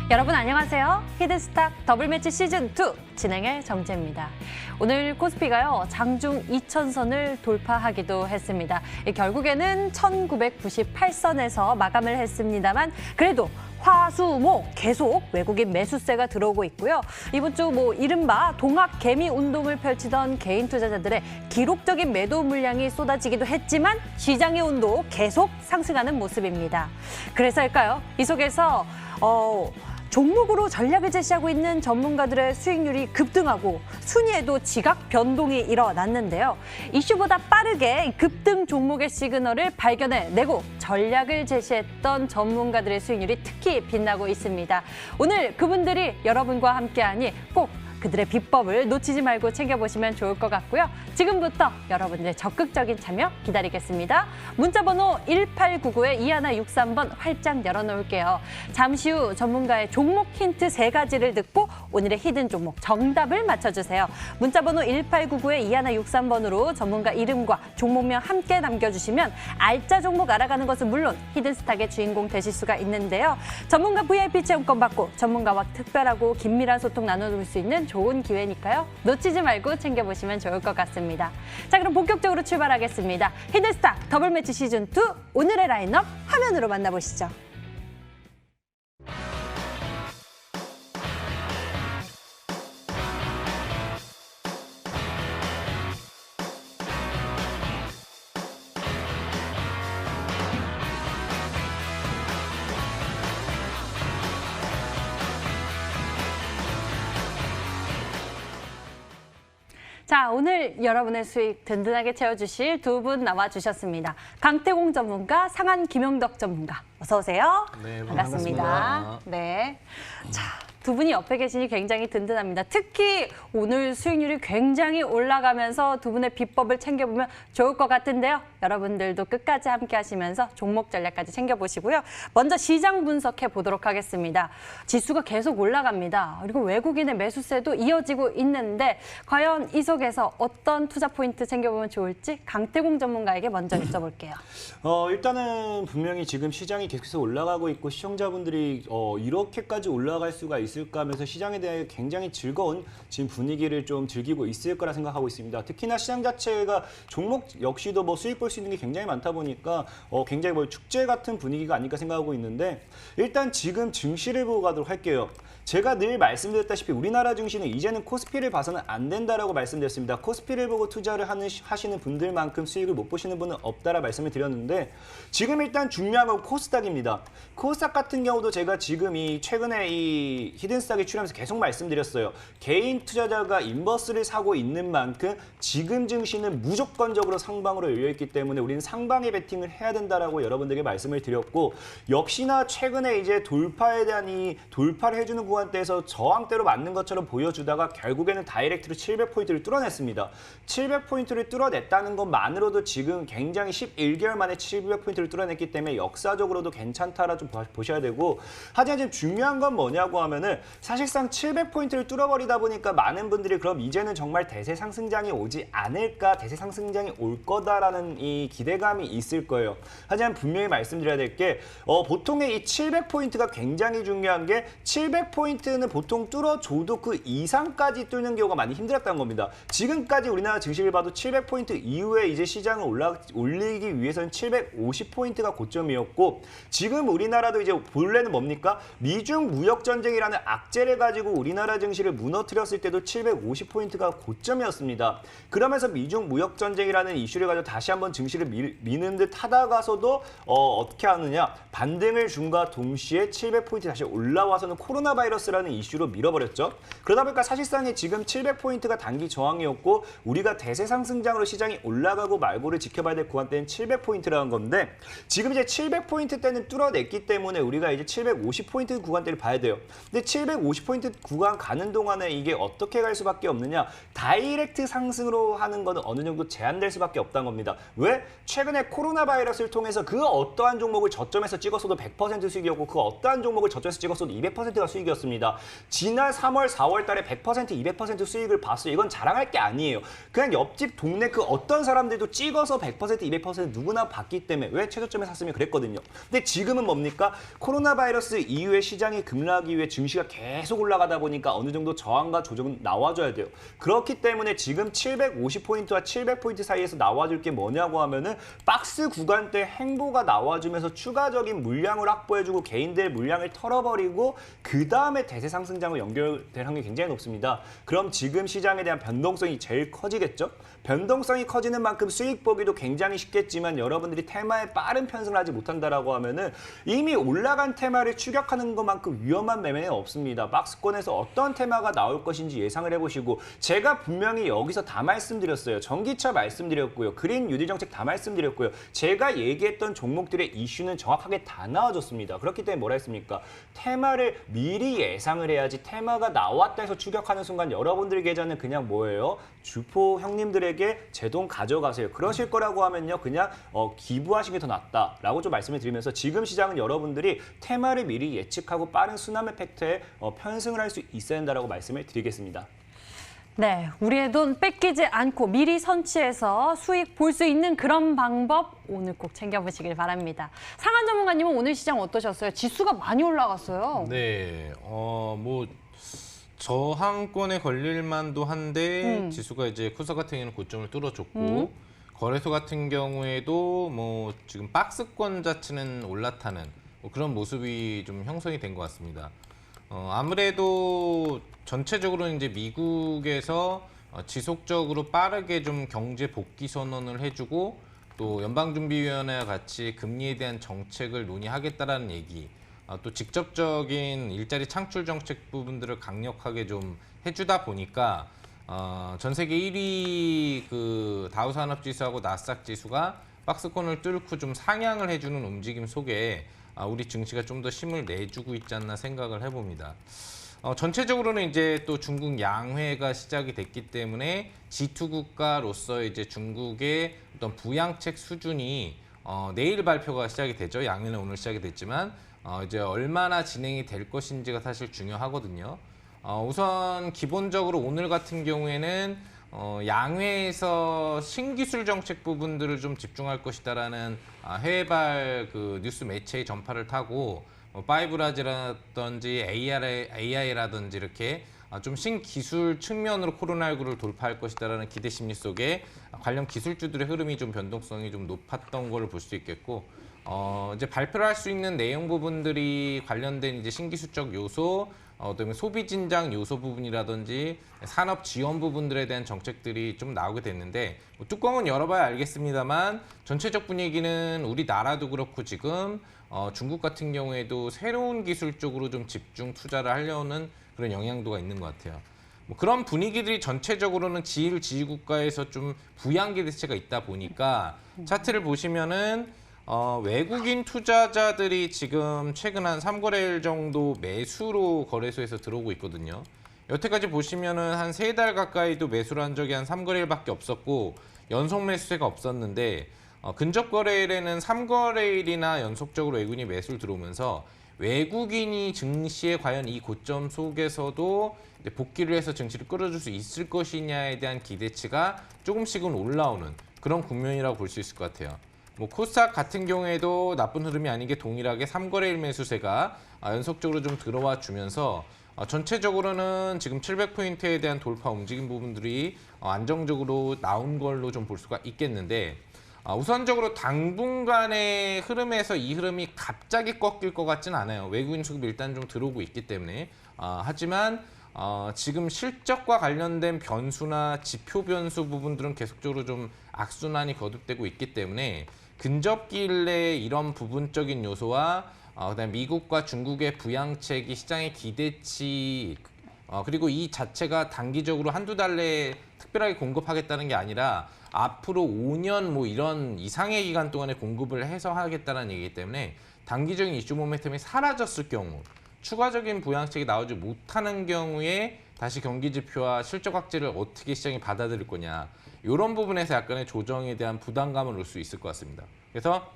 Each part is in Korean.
여러분 안녕하세요. 히든스탁 더블매치 시즌2 진행의 정재입니다. 오늘 코스피가요. 장중 2000선을 돌파하기도 했습니다. 결국에는 1998선에서 마감을 했습니다만 그래도 화수목 계속 외국인 매수세가 들어오고 있고요. 이번 주 이른바 동학 개미 운동을 펼치던 개인 투자자들의 기록적인 매도 물량이 쏟아지기도 했지만 시장의 온도 계속 상승하는 모습입니다. 그래서일까요? 이 속에서 종목으로 전략을 제시하고 있는 전문가들의 수익률이 급등하고 순위에도 지각 변동이 일어났는데요. 이슈보다 빠르게 급등 종목의 시그널을 발견해내고 전략을 제시했던 전문가들의 수익률이 특히 빛나고 있습니다. 오늘 그분들이 여러분과 함께하니 꼭 그들의 비법을 놓치지 말고 챙겨보시면 좋을 것 같고요. 지금부터 여러분들의 적극적인 참여 기다리겠습니다. 문자번호 1899-2163번 활짝 열어놓을게요. 잠시 후 전문가의 종목 힌트 3가지를 듣고 오늘의 히든 종목 정답을 맞춰주세요. 문자번호 1899-2163번으로 전문가 이름과 종목명 함께 남겨주시면 알짜 종목 알아가는 것은 물론 히든스탁의 주인공 되실 수가 있는데요. 전문가 VIP 체험권 받고 전문가와 특별하고 긴밀한 소통 나눠볼 수 있는 좋은 기회니까요. 놓치지 말고 챙겨보시면 좋을 것 같습니다. 자, 그럼 본격적으로 출발하겠습니다. 히든스탁 더블매치 시즌2 오늘의 라인업 화면으로 만나보시죠. 자, 오늘 여러분의 수익 든든하게 채워주실 두 분 나와주셨습니다. 강태공 전문가, 상한 김영덕 전문가. 어서 오세요. 네, 반갑습니다. 네. 자, 두 분이 옆에 계시니 굉장히 든든합니다. 특히 오늘 수익률이 굉장히 올라가면서 두 분의 비법을 챙겨보면 좋을 것 같은데요. 여러분들도 끝까지 함께 하시면서 종목 전략까지 챙겨보시고요. 먼저 시장 분석해 보도록 하겠습니다. 지수가 계속 올라갑니다. 그리고 외국인의 매수세도 이어지고 있는데 과연 이 속에서 어떤 투자 포인트 챙겨보면 좋을지 강태공 전문가에게 먼저 여쭤볼게요. 일단은 분명히 지금 시장이 계속해서 올라가고 있고 시청자분들이 이렇게까지 올라갈 수가 있을까 하면서 시장에 대해 굉장히 즐거운 지금 분위기를 좀 즐기고 있을 거라 생각하고 있습니다. 특히나 시장 자체가 종목 역시도 수익 볼 수 있는 게 굉장히 많다 보니까 굉장히 축제 같은 분위기가 아닐까 생각하고 있는데 일단 지금 증시를 보고 가도록 할게요. 제가 늘 말씀드렸다시피 우리나라 증시는 이제는 코스피를 봐서는 안 된다라고 말씀드렸습니다. 코스피를 보고 투자를 하시는 분들만큼 수익을 못 보시는 분은 없다라 말씀을 드렸는데 지금 일단 중요한 건 코스닥입니다. 코스닥 같은 경우도 제가 지금 최근에 이 히든스탁에 출연하면서 계속 말씀드렸어요. 개인 투자자가 인버스를 사고 있는 만큼 지금 증시는 무조건적으로 상방으로 열려있기 때문에 우리는 상방에 베팅을 해야 된다라고 여러분들에게 말씀을 드렸고 역시나 최근에 이제 돌파에 대한 돌파를 해주는 구간대에서 저항대로 맞는 것처럼 보여주다가 결국에는 다이렉트로 700포인트를 뚫어냈습니다. 700포인트를 뚫어냈다는 것만으로도 지금 굉장히 11개월 만에 700포인트를 뚫어냈기 때문에 역사적으로도 괜찮다라 좀 보셔야 되고 하지만 지금 중요한 건 뭐냐고 하면은 사실상 700포인트를 뚫어버리다 보니까 많은 분들이 그럼 이제는 정말 대세 상승장이 오지 않을까 대세 상승장이 올 거다라는 이 기대감이 있을 거예요. 하지만 분명히 말씀드려야 될 게 보통의 이 700포인트가 굉장히 중요한 게 700포인트는 보통 뚫어줘도 그 이상까지 뚫는 경우가 많이 힘들었다는 겁니다. 지금까지 우리나라 증시를 봐도 700포인트 이후에 이제 시장을 올리기 위해서는 750포인트가 고점이었고 지금 우리나라도 이제 본래는 뭡니까? 미중 무역 전쟁이라는 악재를 가지고 우리나라 증시를 무너뜨렸을 때도 750포인트가 고점이었습니다. 그러면서 미중 무역 전쟁이라는 이슈를 가지고 다시 한번 증시를 미는 듯 하다가서도 어떻게 하느냐? 반등을 준과 동시에 700포인트 다시 올라와서는 코로나 바이러스라는 이슈로 밀어버렸죠. 그러다 보니까 사실상에 지금 700포인트가 단기 저항이었고 우리가 대세 상승장으로 시장이 올라가고 말고를 지켜봐야 될 구간대는 700포인트라는 건데 지금 이제 700포인트 때는 뚫어냈기 때문에 우리가 이제 750포인트 구간대를 봐야 돼요. 근데 750포인트 구간 가는 동안에 이게 어떻게 갈 수밖에 없느냐? 다이렉트 상승으로 하는 거는 어느 정도 제한될 수밖에 없다는 겁니다. 왜? 최근에 코로나 바이러스를 통해서 그 어떠한 종목을 저점에서 찍었어도 100% 수익이었고 그 어떠한 종목을 저점에서 찍었어도 200%가 수익이었습니다. 말씀드렸습니다. 지난 3월, 4월 달에 100%, 200% 수익을 봤어요. 이건 자랑할 게 아니에요. 그냥 옆집 동네 그 어떤 사람들도 찍어서 100%, 200% 누구나 봤기 때문에 왜 최저점에 샀으면 그랬거든요. 근데 지금은 뭡니까? 코로나 바이러스 이후에 시장이 급락이 이후에 증시가 계속 올라가다 보니까 어느 정도 저항과 조정은 나와줘야 돼요. 그렇기 때문에 지금 750포인트와 700포인트 사이에서 나와줄 게 뭐냐고 하면은 박스 구간대 행보가 나와주면서 추가적인 물량을 확보해주고 개인들 물량을 털어버리고 그 다음에 대세 상승장으로 연결될 확률이 굉장히 높습니다. 그럼 지금 시장에 대한 변동성이 제일 커지겠죠? 변동성이 커지는 만큼 수익 보기도 굉장히 쉽겠지만 여러분들이 테마에 빠른 편승을 하지 못한다라고 하면은 이미 올라간 테마를 추격하는 것만큼 위험한 매매는 없습니다. 박스권에서 어떤 테마가 나올 것인지 예상을 해보시고 제가 분명히 여기서 다 말씀드렸어요. 전기차 말씀드렸고요. 그린 뉴딜 정책 다 말씀드렸고요. 제가 얘기했던 종목들의 이슈는 정확하게 다 나와줬습니다. 그렇기 때문에 뭐라 했습니까? 테마를 미리 예상을 해야지 테마가 나왔다 해서 추격하는 순간 여러분들 계좌는 그냥 뭐예요? 주포 형님들에게 제 돈 가져가세요. 그러실 거라고 하면요. 그냥 기부하시는 게 더 낫다라고 좀 말씀을 드리면서 지금 시장은 여러분들이 테마를 미리 예측하고 빠른 순환 팩트에 편승을 할 수 있어야 한다라고 말씀을 드리겠습니다. 네, 우리의 돈 뺏기지 않고 미리 선취해서 수익 볼 수 있는 그런 방법 오늘 꼭 챙겨보시길 바랍니다. 상한 전문가님은 오늘 시장 어떠셨어요? 지수가 많이 올라갔어요. 네, 뭐 저항권에 걸릴 만도 한데 지수가 이제 쿠사 같은 경우는 고점을 뚫어줬고 거래소 같은 경우에도 뭐 지금 박스권 자체는 올라타는 뭐 그런 모습이 좀 형성이 된 것 같습니다. 아무래도 전체적으로 이제 미국에서 지속적으로 빠르게 좀 경제 복귀 선언을 해주고 또 연방준비위원회와 같이 금리에 대한 정책을 논의하겠다라는 얘기, 또 직접적인 일자리 창출 정책 부분들을 강력하게 좀 해주다 보니까 전 세계 1위 그 다우산업지수하고 나스닥 지수가 박스권을 뚫고 좀 상향을 해주는 움직임 속에 우리 증시가 좀 더 힘을 내주고 있지 않나 생각을 해봅니다. 전체적으로는 이제 또 중국 양회가 시작이 됐기 때문에 G2 국가로서 이제 중국의 어떤 부양책 수준이 내일 발표가 시작이 되죠. 양회는 오늘 시작이 됐지만 이제 얼마나 진행이 될 것인지가 사실 중요하거든요. 우선 기본적으로 오늘 같은 경우에는 양회에서 신기술 정책 부분들을 좀 집중할 것이다라는 해외발 그 뉴스 매체의 전파를 타고 5라지라든지 AI라든지 이렇게 좀 신기술 측면으로 코로나19를 돌파할 것이다라는 기대 심리 속에 관련 기술주들의 흐름이 좀 변동성이 좀 높았던 걸 볼 수 있겠고 이제 발표를 할 수 있는 내용 부분들이 관련된 이제 신기술적 요소, 그다음에 소비 진작 요소 부분이라든지 산업 지원 부분들에 대한 정책들이 좀 나오게 됐는데 뭐 뚜껑은 열어봐야 알겠습니다만 전체적 분위기는 우리나라도 그렇고 지금 중국 같은 경우에도 새로운 기술 쪽으로 좀 집중 투자를 하려는 그런 영향도가 있는 것 같아요. 뭐 그런 분위기들이 전체적으로는 지위국가에서 좀 부양기 대체가 있다 보니까 차트를 보시면은 외국인 투자자들이 지금 최근 한 3거래일 정도 매수로 거래소에서 들어오고 있거든요. 여태까지 보시면은 한 3달 가까이도 매수를 한 적이 한 3거래일밖에 없었고 연속 매수세가 없었는데 근접 거래일에는 3거래일이나 연속적으로 외국인이 매수를 들어오면서 외국인이 증시에 과연 이 고점 속에서도 이제 복귀를 해서 증시를 끌어줄 수 있을 것이냐에 대한 기대치가 조금씩은 올라오는 그런 국면이라고 볼 수 있을 것 같아요. 뭐 코스닥 같은 경우에도 나쁜 흐름이 아닌 게 동일하게 3거래일 매수세가 연속적으로 좀 들어와 주면서 전체적으로는 지금 700포인트에 대한 돌파 움직임 부분들이 안정적으로 나온 걸로 좀 볼 수가 있겠는데 우선적으로 당분간의 흐름에서 이 흐름이 갑자기 꺾일 것 같지는 않아요. 외국인 수급이 일단 좀 들어오고 있기 때문에 하지만 지금 실적과 관련된 변수나 지표 변수 부분들은 계속적으로 좀 악순환이 거듭되고 있기 때문에 근접기일 내에 이런 부분적인 요소와 그다음에 미국과 중국의 부양책이 시장의 기대치 그리고 이 자체가 단기적으로 한두 달 내에 특별하게 공급하겠다는 게 아니라 앞으로 5년 뭐 이런 이상의 기간 동안에 공급을 해서 하겠다는 얘기이기 때문에 단기적인 이슈 모멘텀이 사라졌을 경우 추가적인 부양책이 나오지 못하는 경우에 다시 경기 지표와 실적 확대를 어떻게 시장이 받아들일 거냐 이런 부분에서 약간의 조정에 대한 부담감을 올 수 있을 것 같습니다. 그래서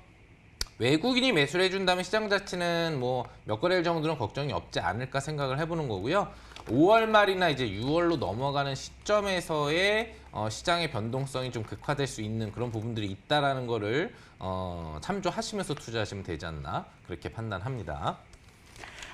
외국인이 매수를 해준다면 시장 자체는 뭐 몇 거래일 정도는 걱정이 없지 않을까 생각을 해보는 거고요. 5월 말이나 이제 6월로 넘어가는 시점에서의 시장의 변동성이 좀 극화될 수 있는 그런 부분들이 있다라는 거를 참조하시면서 투자하시면 되지 않나 그렇게 판단합니다.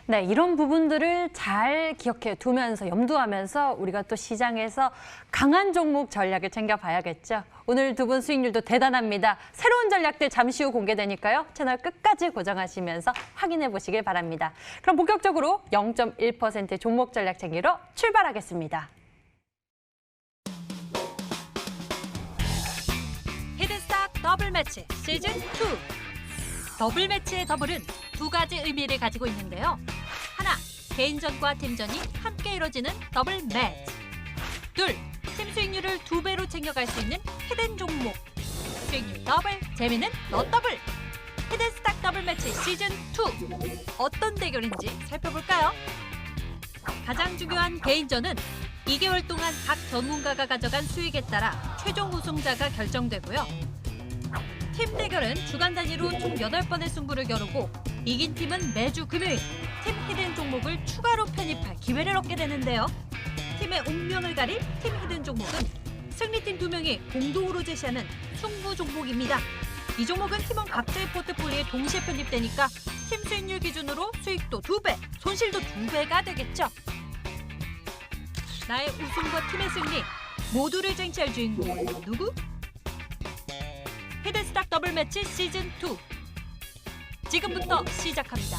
네, 이런 부분들을 잘 기억해 두면서 염두하면서 우리가 또 시장에서 강한 종목 전략을 챙겨봐야겠죠. 오늘 두 분 수익률도 대단합니다. 새로운 전략들 잠시 후 공개되니까요. 채널 끝까지 고정하시면서 확인해 보시길 바랍니다. 그럼 본격적으로 0.1% 종목 전략 챙기러 출발하겠습니다. 히든스탁 더블 매치 시즌 2. 더블 매치의 더블은 두 가지 의미를 가지고 있는데요. 하나, 개인전과 팀전이 함께 이뤄지는 더블 매치. 둘, 팀 수익률을 2배로 챙겨갈 수 있는 히든 종목. 수익률 더블, 재미는 너 더블. 히든스탁 더블 매치 시즌 2. 어떤 대결인지 살펴볼까요? 가장 중요한 개인전은 2개월 동안 각 전문가가 가져간 수익에 따라 최종 우승자가 결정되고요. 팀 대결은 주간 단위로 총 8번의 승부를 겨루고 이긴 팀은 매주 금요일 팀 히든 종목을 추가로 편입할 기회를 얻게 되는데요. 팀의 운명을 가릴 팀 히든 종목은 승리팀 2명이 공동으로 제시하는 승부 종목입니다. 이 종목은 팀원 각자의 포트폴리오에 동시에 편입되니까 팀 수익률 기준으로 수익도 2배, 손실도 2배가 되겠죠. 나의 우승과 팀의 승리 모두를 쟁취할 주인공은 누구? 히든스탁 더블 매치 시즌 2. 지금부터 시작합니다.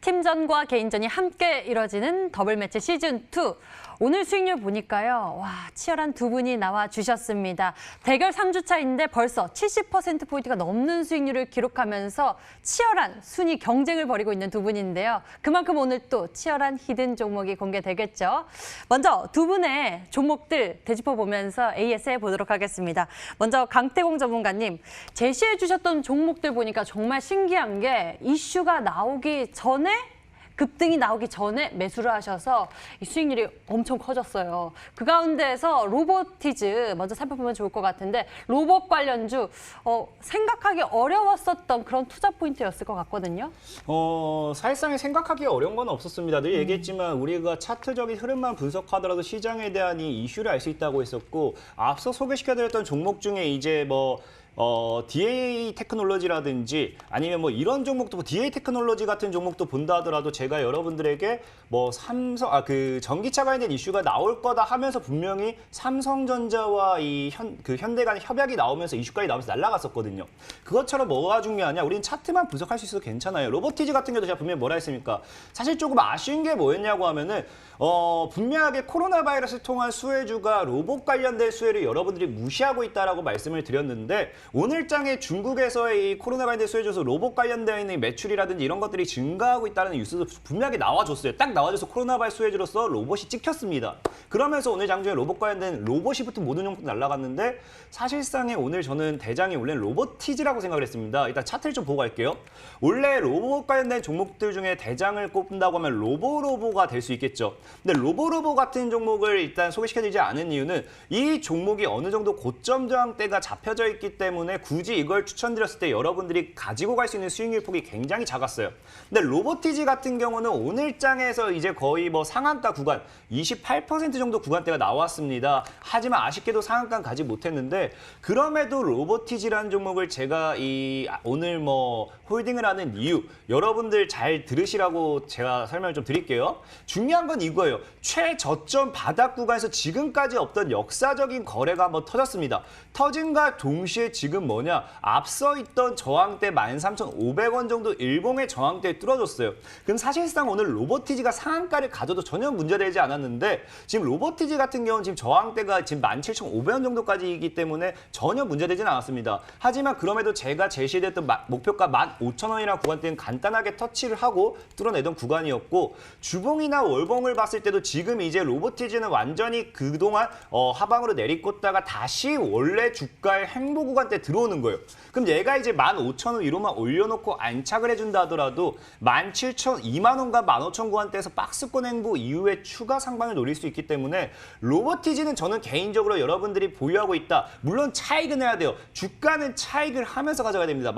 팀전과 개인전이 함께 이뤄지는 더블 매치 시즌2. 오늘 수익률 보니까요. 와, 치열한 두 분이 나와 주셨습니다. 대결 3주차인데 벌써 70%포인트가 넘는 수익률을 기록하면서 치열한 순위 경쟁을 벌이고 있는 두 분인데요. 그만큼 오늘 또 치열한 히든 종목이 공개되겠죠. 먼저 두 분의 종목들 되짚어보면서 AS 해보도록 하겠습니다. 먼저 강태공 전문가님, 제시해 주셨던 종목들 보니까 정말 신기한 게 이슈가 나오기 전에 급등이 나오기 전에 매수를 하셔서 이 수익률이 엄청 커졌어요. 그 가운데에서 로보티즈 먼저 살펴보면 좋을 것 같은데 로봇 관련주 생각하기 어려웠었던 그런 투자 포인트였을 것 같거든요. 사실상 생각하기 어려운 건 없었습니다. 늘 얘기했지만 우리가 차트적인 흐름만 분석하더라도 시장에 대한 이 이슈를 알 수 있다고 했었고 앞서 소개시켜드렸던 종목 중에 이제 DA 테크놀로지라든지 아니면 이런 종목도 DA 테크놀로지 같은 종목도 본다 하더라도 제가 여러분들에게 전기차 관련된 이슈가 나올 거다 하면서 분명히 삼성전자와 현대 간의 협약이 나오면서 이슈까지 나오면서 날아갔었거든요. 그것처럼 뭐가 중요하냐? 우리는 차트만 분석할 수 있어도 괜찮아요. 로보티즈 같은 경우도 제가 분명히 뭐라 했습니까? 사실 조금 아쉬운 게 뭐였냐고 하면은 분명하게 코로나 바이러스를 통한 수혜주가 로봇 관련된 수혜를 여러분들이 무시하고 있다라고 말씀을 드렸는데 오늘 장에 중국에서의 이 코로나 관련 수혜줘서 로봇 관련되어 있는 매출이라든지 이런 것들이 증가하고 있다는 뉴스도 분명히 나와줬어요. 딱 나와줘서 코로나 발 수혜주로서 로봇이 찍혔습니다. 그러면서 오늘 장중에 로봇 관련된 로봇이 붙은 모든 종목도 날아갔는데 사실상에 오늘 저는 대장이 원래 로보티지라고 생각을 했습니다. 일단 차트를 좀 보고 갈게요. 원래 로봇 관련된 종목들 중에 대장을 꼽는다고 하면 로보가 될 수 있겠죠. 근데 로보 같은 종목을 일단 소개시켜드리지 않은 이유는 이 종목이 어느 정도 고점 저항대가 잡혀져 있기 때문에 굳이 이걸 추천드렸을 때 여러분들이 가지고 갈 수 있는 수익률 폭이 굉장히 작았어요. 근데 로보티지 같은 경우는 오늘 장에서 이제 거의 뭐 상한가 구간 28% 정도 구간대가 나왔습니다. 하지만 아쉽게도 상한가는 가지 못했는데 그럼에도 로보티지라는 종목을 제가 오늘 뭐 홀딩을 하는 이유 여러분들 잘 들으시라고 제가 설명을 좀 드릴게요. 중요한 건 이거예요. 최저점 바닥 구간에서 지금까지 없던 역사적인 거래가 한번 터졌습니다. 터진과 동시에 지금 뭐냐 앞서 있던 저항대 13,500원 정도 일봉의 저항대에 뚫어줬어요. 그럼 사실상 오늘 로보티지가 상한가를 가져도 전혀 문제되지 않았는데 지금 로보티지 같은 경우는 지금 저항대가 지금 17,500원 정도까지이기 때문에 전혀 문제되지는 않았습니다. 하지만 그럼에도 제가 제시했던 목표가 15,000원이라는 구간대는 간단하게 터치를 하고 뚫어내던 구간이었고 주봉이나 월봉을 봤을 때도 지금 이제 로보티지는 완전히 그동안 하방으로 내리꽂다가 다시 원래 주가의 행보 구간대 들어오는 거예요. 그럼 얘가 이제 15,000원 위로만 올려놓고 안착을 해준다 하더라도 17,000원, 2만 원과 15,000 구간대에서 박스권 행보 이후에 추가 상방을 노릴 수 있기 때문에 로보티지는 저는 개인적으로 여러분들이 보유하고 있다. 물론 차익은 해야 돼요. 주가는 차익을 하면서 가져가야 됩니다.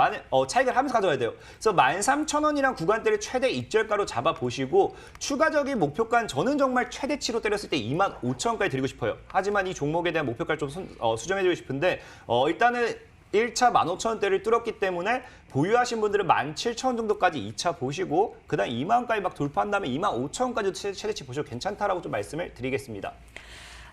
차익을 하면서 가져가야 돼요. 그래서 13,000원이랑 구간대를 최대 익절가로 잡아보시고 추가적인 목표가는 저는 정말 최대치로 때렸을 때 25,000원까지 드리고 싶어요. 하지만 이 종목에 대한 목표가를 좀 수정해드리고 싶은데 일단은 1차 15,000원대를 뚫었기 때문에 보유하신 분들은 17,000원 정도까지 2차 보시고 그다음 2만 원까지 막 돌파한 다음에 25,000원까지 최대치 보셔도 괜찮다라고 좀 말씀을 드리겠습니다.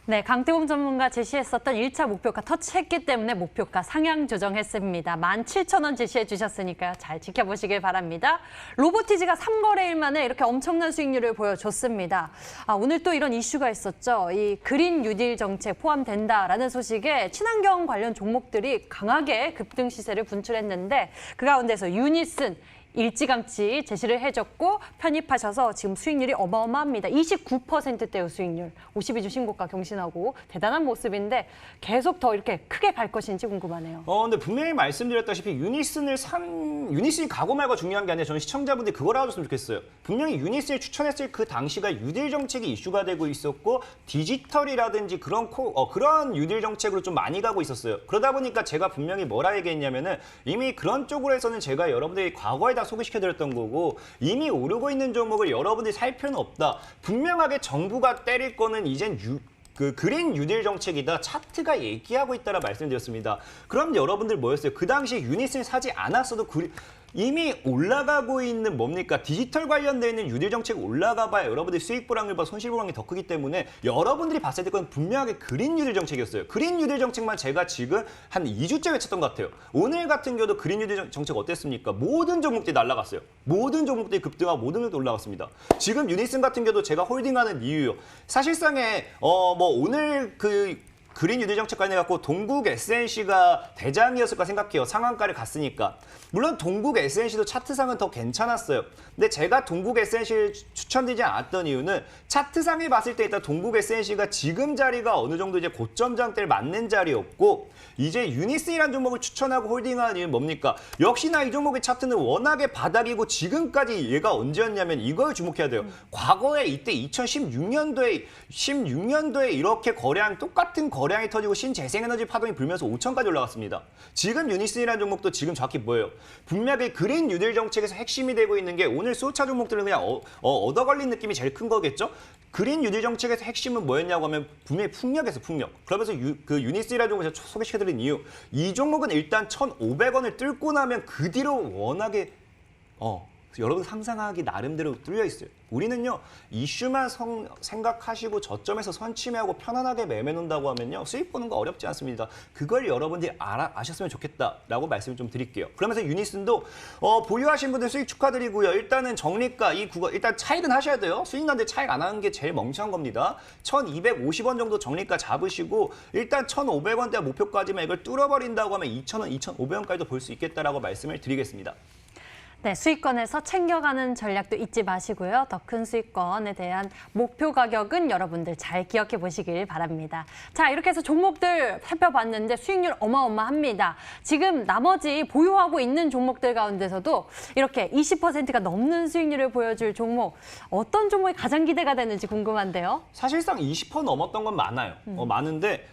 네, 강태범 전문가 제시했었던 1차 목표가 터치했기 때문에 목표가 상향 조정했습니다. 17,000원 제시해 주셨으니까요. 잘 지켜보시길 바랍니다. 로보티지가 3거래일 만에 이렇게 엄청난 수익률을 보여줬습니다. 오늘 또 이런 이슈가 있었죠. 이 그린 뉴딜 정책 포함된다라는 소식에 친환경 관련 종목들이 강하게 급등 시세를 분출했는데 그 가운데서 유니슨, 일찌감치 제시를 해줬고 편입하셔서 지금 수익률이 어마어마합니다. 29%대의 수익률, 52주 신고가 경신하고 대단한 모습인데 계속 더 이렇게 크게 갈 것인지 궁금하네요. 근데 분명히 말씀드렸다시피 유니슨이 가고 말고 중요한 게 아니라 저는 시청자분들이 그걸 알아줬으면 좋겠어요. 분명히 유니슨을 추천했을 그 당시가 뉴딜 정책이 이슈가 되고 있었고 디지털이라든지 그런 뉴딜 정책으로 좀 많이 가고 있었어요. 그러다 보니까 제가 분명히 뭐라 얘기했냐면은 이미 그런 쪽으로 해서는 제가 여러분들이 과거에 다 소개시켜드렸던 거고 이미 오르고 있는 종목을 여러분들이 살 필요는 없다. 분명하게 정부가 때릴 거는 이젠 그린 뉴딜 정책이다. 차트가 얘기하고 있다라 말씀드렸습니다. 그럼 여러분들 뭐였어요? 그 당시에 유니슨을 사지 않았어도 이미 올라가고 있는 뭡니까? 디지털 관련되어 있는 뉴딜 정책이 올라가 봐야 여러분들이 수익 불황률보다 손실 불황이 더 크기 때문에 여러분들이 봤을 때 그건 분명하게 그린 뉴딜 정책이었어요. 그린 뉴딜 정책만 제가 지금 한 2주째 외쳤던 것 같아요. 오늘 같은 경우도 그린 뉴딜 정책 어땠습니까? 모든 종목들이 날아갔어요. 모든 종목들이 급등하고 모든 종목들이 올라갔습니다. 지금 유니슨 같은 경우도 제가 홀딩하는 이유요. 사실상에 오늘 그린 뉴딜 정책 관련해갖고 동국 SNC가 대장이었을까 생각해요. 상한가를 갔으니까. 물론 동국 SNC도 차트상은 더 괜찮았어요. 근데 제가 동국 SNC를 추천드리지 않았던 이유는 차트상에 봤을 때 일단 동국 SNC가 지금 자리가 어느 정도 이제 고점 장대를 맞는 자리였고 이제 유니슨이라는 종목을 추천하고 홀딩하는 이유는 뭡니까? 역시나 이 종목의 차트는 워낙에 바닥이고 지금까지 얘가 언제였냐면 이걸 주목해야 돼요. 과거에 이때 2016년도에 이렇게 거래한 똑같은 거래량이 터지고 신재생에너지 파동이 불면서 5천까지 올라갔습니다. 지금 유니슨이라는 종목도 지금 정확히 뭐예요? 분명히 그린 뉴딜 정책에서 핵심이 되고 있는 게 오늘 수호차 종목들은 그냥 얻어 걸린 느낌이 제일 큰 거겠죠? 그린 뉴딜 정책에서 핵심은 뭐였냐고 하면 분명히 풍력에서 풍력. 그러면서 그 유니슨이라는 종목을 제가 소개시켜드린 이유. 이 종목은 일단 1,500원을 뚫고 나면 그 뒤로 워낙에 여러분 상상하기 나름대로 뚫려 있어요. 우리는요 이슈만 생각하시고 저점에서 선취매하고 편안하게 매매 놓는다고 하면요 수익 보는 거 어렵지 않습니다. 그걸 여러분들이 아셨으면 좋겠다라고 말씀을 좀 드릴게요. 그러면서 유니슨도 보유하신 분들 수익 축하드리고요. 일단은 정리가 이 구간 일단 차익은 하셔야 돼요. 수익 나는데 차익 안 하는 게 제일 멍청한 겁니다. 1,250원 정도 정리가 잡으시고 일단 1,500원대 목표까지만 이걸 뚫어버린다고 하면 2,000원, 2,500원까지도 볼 수 있겠다라고 말씀을 드리겠습니다. 네, 수익권에서 챙겨가는 전략도 잊지 마시고요. 더 큰 수익권에 대한 목표 가격은 여러분들 잘 기억해 보시길 바랍니다. 자, 이렇게 해서 종목들 살펴봤는데 수익률 어마어마합니다. 지금 나머지 보유하고 있는 종목들 가운데서도 이렇게 20%가 넘는 수익률을 보여줄 종목, 어떤 종목이 가장 기대가 되는지 궁금한데요. 사실상 20% 넘었던 건 많아요. 많은데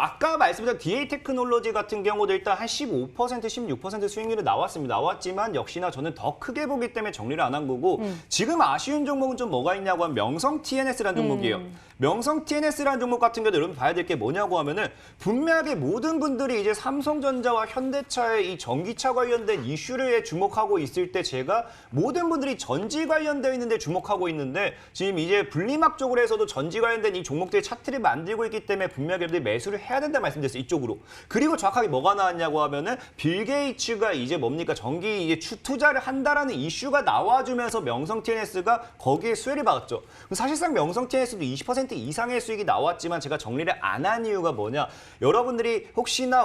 아까 말씀드린 DA 테크놀로지 같은 경우도 일단 한 15%, 16% 수익률이 나왔지만 역시나 저는 더 크게 보기 때문에 정리를 안 한 거고 지금 아쉬운 종목은 좀 뭐가 있냐고 하면 명성 TNS라는 종목이에요. 명성 TNS라는 종목 같은 경우도 여러분 봐야 될 게 뭐냐고 하면은 분명하게 모든 분들이 이제 삼성전자와 현대차의 이 전기차 관련된 이슈를 주목하고 있을 때 제가 모든 분들이 전지 관련되어 있는데 주목하고 있는데 지금 이제 분리막 쪽으로 해서도 전지 관련된 이 종목들의 차트를 만들고 있기 때문에 분명히 여러분들이 매수를 해야 된다 말씀드렸어요. 이쪽으로. 그리고 정확하게 뭐가 나왔냐고 하면은 빌 게이츠가 이제 뭡니까 전기 이게 투자를 한다라는 이슈가 나와주면서 명성 TNS가 거기에 수혜를 받았죠. 사실상 명성 TNS도 20% 이상의 수익이 나왔지만 제가 정리를 안 한 이유가 뭐냐. 여러분들이 혹시나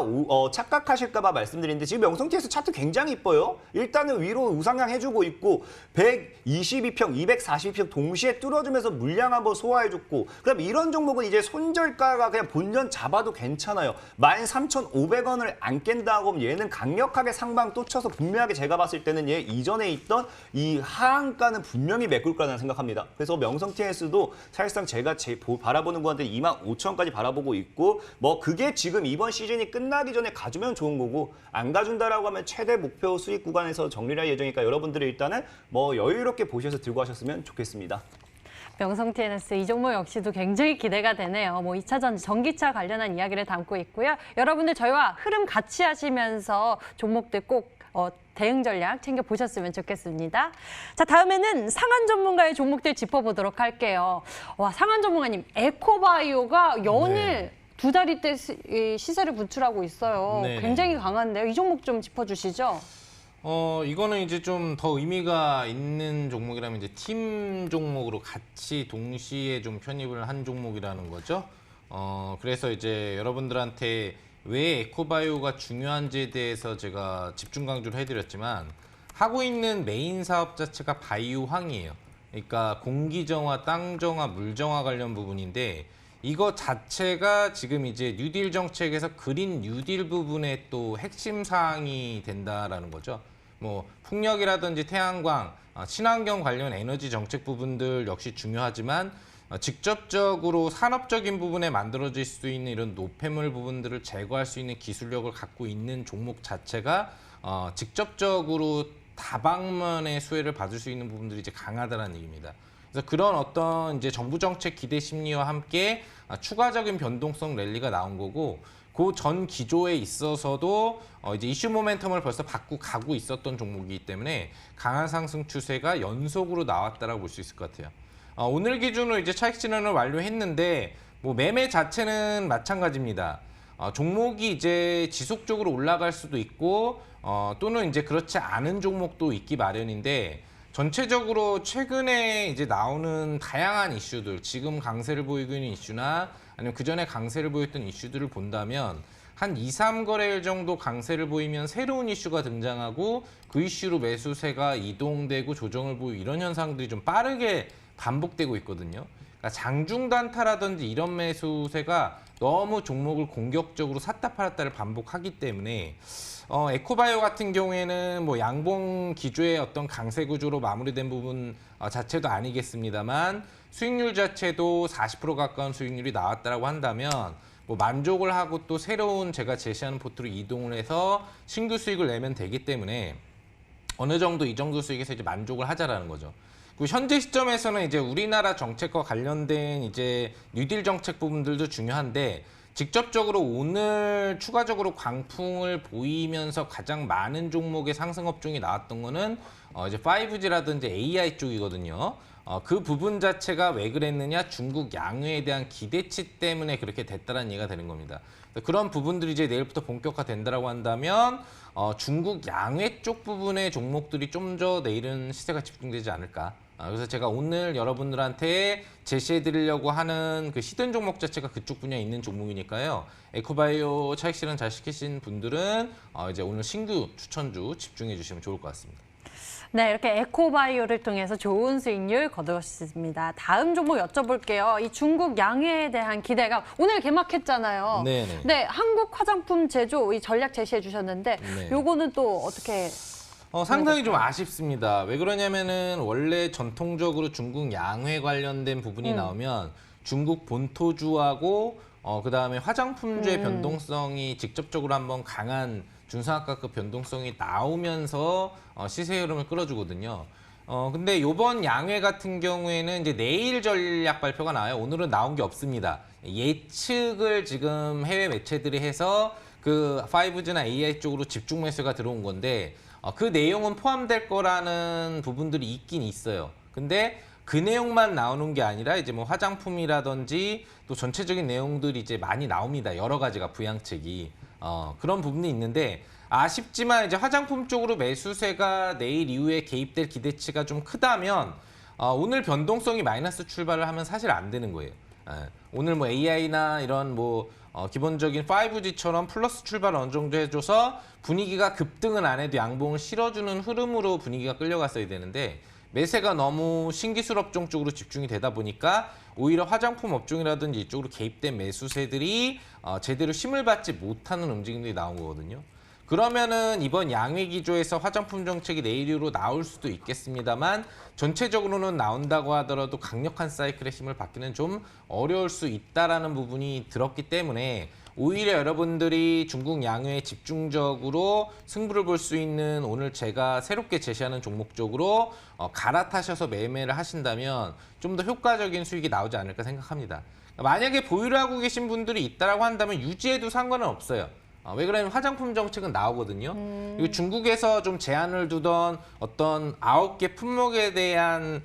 착각하실까 봐 말씀드리는데 지금 명성 TNS 차트 굉장히 이뻐요. 일단은 위로 우상향 해주고 있고 122평, 242평 동시에 뚫어주면서 물량 한번 소화해줬고 그럼 이런 종목은 이제 손절가가 그냥 본전 잡아도 괜찮아요. 13,500원을 안 깬다고 하면 얘는 강력하게 상방 또 쳐서 분명하게 제가 봤을 때는 얘 이전에 있던 이 하한가는 분명히 메꿀 거라는 생각합니다. 그래서 명성 TNS도 사실상 제가 바라보는 거한테 25,000원까지 바라보고 있고 뭐 그게 지금 이번 시즌이 끝나기 전에 가주면 좋은 거고 안 가준다라고 하면 최대 목표 수익 구간에서 정리를 할 예정이니까 여러분들이 일단은 뭐 여유롭게 보셔서 들고 하셨으면 좋겠습니다. 명성 TNS 이 종목 역시도 굉장히 기대가 되네요. 뭐 2차 전지, 전기차 관련한 이야기를 담고 있고요. 여러분들 저희와 흐름 같이 하시면서 종목들 꼭 대응 전략 챙겨보셨으면 좋겠습니다. 자, 다음에는 상한 전문가의 종목들 짚어보도록 할게요. 와, 상한 전문가님, 에코바이오가 연일 두 달이 때 시세를 분출하고 있어요. 네네. 굉장히 강한데요. 이 종목 좀 짚어주시죠. 이거는 이제 좀 더 의미가 있는 종목이라면 이제 팀 종목으로 같이 동시에 좀 편입을 한 종목이라는 거죠. 그래서 이제 여러분들한테 왜 에코바이오가 중요한지에 대해서 제가 집중 강조를 해드렸지만 하고 있는 메인 사업 자체가 바이오황이에요. 그러니까 공기정화, 땅정화, 물정화 관련 부분인데 이거 자체가 지금 이제 뉴딜 정책에서 그린 뉴딜 부분의 또 핵심 사항이 된다라는 거죠. 뭐 풍력이라든지 태양광, 친환경 관련 에너지 정책 부분들 역시 중요하지만 직접적으로 산업적인 부분에 만들어질 수 있는 이런 노폐물 부분들을 제거할 수 있는 기술력을 갖고 있는 종목 자체가 직접적으로 다방면의 수혜를 받을 수 있는 부분들이 이제 강하다는 얘기입니다. 그래서 그런 어떤 이제 정부 정책 기대 심리와 함께 추가적인 변동성 랠리가 나온 거고 그 전 기조에 있어서도 이제 이슈 모멘텀을 벌써 받고 가고 있었던 종목이기 때문에 강한 상승 추세가 연속으로 나왔다라고 볼 수 있을 것 같아요. 오늘 기준으로 이제 차익 실현을 완료했는데 뭐 매매 자체는 마찬가지입니다. 종목이 이제 지속적으로 올라갈 수도 있고 또는 이제 그렇지 않은 종목도 있기 마련인데 전체적으로 최근에 이제 나오는 다양한 이슈들, 지금 강세를 보이고 있는 이슈나 아니면 그 전에 강세를 보였던 이슈들을 본다면 한 2, 3거래일 정도 강세를 보이면 새로운 이슈가 등장하고 그 이슈로 매수세가 이동되고 조정을 보이고 이런 현상들이 좀 빠르게 반복되고 있거든요. 그러니까 장중 단타라든지 이런 매수세가 너무 종목을 공격적으로 샀다 팔았다를 반복하기 때문에 에코바이오 같은 경우에는 뭐 양봉 기조의 어떤 강세 구조로 마무리된 부분 자체도 아니겠습니다만 수익률 자체도 40% 가까운 수익률이 나왔다라고 한다면 뭐 만족을 하고 또 새로운 제가 제시하는 포트로 이동을 해서 신규 수익을 내면 되기 때문에 어느 정도 이 정도 수익에서 이제 만족을 하자라는 거죠. 그 현재 시점에서는 이제 우리나라 정책과 관련된 이제 뉴딜 정책 부분들도 중요한데 직접적으로 오늘 추가적으로 광풍을 보이면서 가장 많은 종목의 상승 업종이 나왔던 거는 이제 5G라든지 AI 쪽이거든요. 그 부분 자체가 왜 그랬느냐? 중국 양회에 대한 기대치 때문에 그렇게 됐다는 얘기가 되는 겁니다. 그런 부분들이 이제 내일부터 본격화된다라고 한다면 중국 양회 쪽 부분의 종목들이 좀 더 내일은 시세가 집중되지 않을까. 그래서 제가 오늘 여러분들한테 제시해드리려고 하는 그 히든 종목 자체가 그쪽 분야에 있는 종목이니까요. 에코바이오 차익 실현 잘 시키신 분들은 이제 오늘 신규 추천주 집중해 주시면 좋을 것 같습니다. 네, 이렇게 에코바이오를 통해서 좋은 수익률 거두었습니다. 다음 종목 여쭤볼게요. 이 중국 양회에 대한 기대감. 오늘 개막했잖아요. 네네. 네, 한국 화장품 제조 이 전략 제시해 주셨는데 네. 요거는 또 어떻게 상당히 좀 아쉽습니다. 왜 그러냐면은 원래 전통적으로 중국 양회 관련된 부분이 나오면 중국 본토주하고 그다음에 화장품주의 변동성이 직접적으로 한번 강한 중상하가급 변동성이 나오면서 시세 흐름을 끌어주거든요. 근데 이번 양회 같은 경우에는 이제 내일 전략 발표가 나와요. 오늘은 나온 게 없습니다. 예측을 지금 해외 매체들이 해서 그 5G나 AI 쪽으로 집중 매수가 들어온 건데 그 내용은 포함될 거라는 부분들이 있긴 있어요. 근데 그 내용만 나오는 게 아니라 이제 뭐 화장품이라든지 또 전체적인 내용들이 이제 많이 나옵니다. 여러 가지가 부양책이. 그런 부분이 있는데 아쉽지만 이제 화장품 쪽으로 매수세가 내일 이후에 개입될 기대치가 좀 크다면 오늘 변동성이 마이너스 출발을 하면 사실 안 되는 거예요. 오늘 뭐 AI나 이런 뭐 기본적인 5G처럼 플러스 출발 어느 정도 해줘서 분위기가 급등은 안 해도 양봉을 실어주는 흐름으로 분위기가 끌려갔어야 되는데 매세가 너무 신기술 업종 쪽으로 집중이 되다 보니까 오히려 화장품 업종이라든지 이쪽으로 개입된 매수세들이 제대로 힘을 받지 못하는 움직임들이 나온 거거든요. 그러면은 이번 양회 기조에서 화장품 정책이 내일 이후로 나올 수도 있겠습니다만 전체적으로는 나온다고 하더라도 강력한 사이클의 힘을 받기는 좀 어려울 수 있다라는 부분이 들었기 때문에 오히려 여러분들이 중국 양회에 집중적으로 승부를 볼 수 있는 오늘 제가 새롭게 제시하는 종목 쪽으로 갈아타셔서 매매를 하신다면 좀 더 효과적인 수익이 나오지 않을까 생각합니다. 만약에 보유를 하고 계신 분들이 있다라고 한다면 유지해도 상관은 없어요. 왜 그러냐면 화장품 정책은 나오거든요. 그리고 중국에서 좀 제한을 두던 어떤 9개 품목에 대한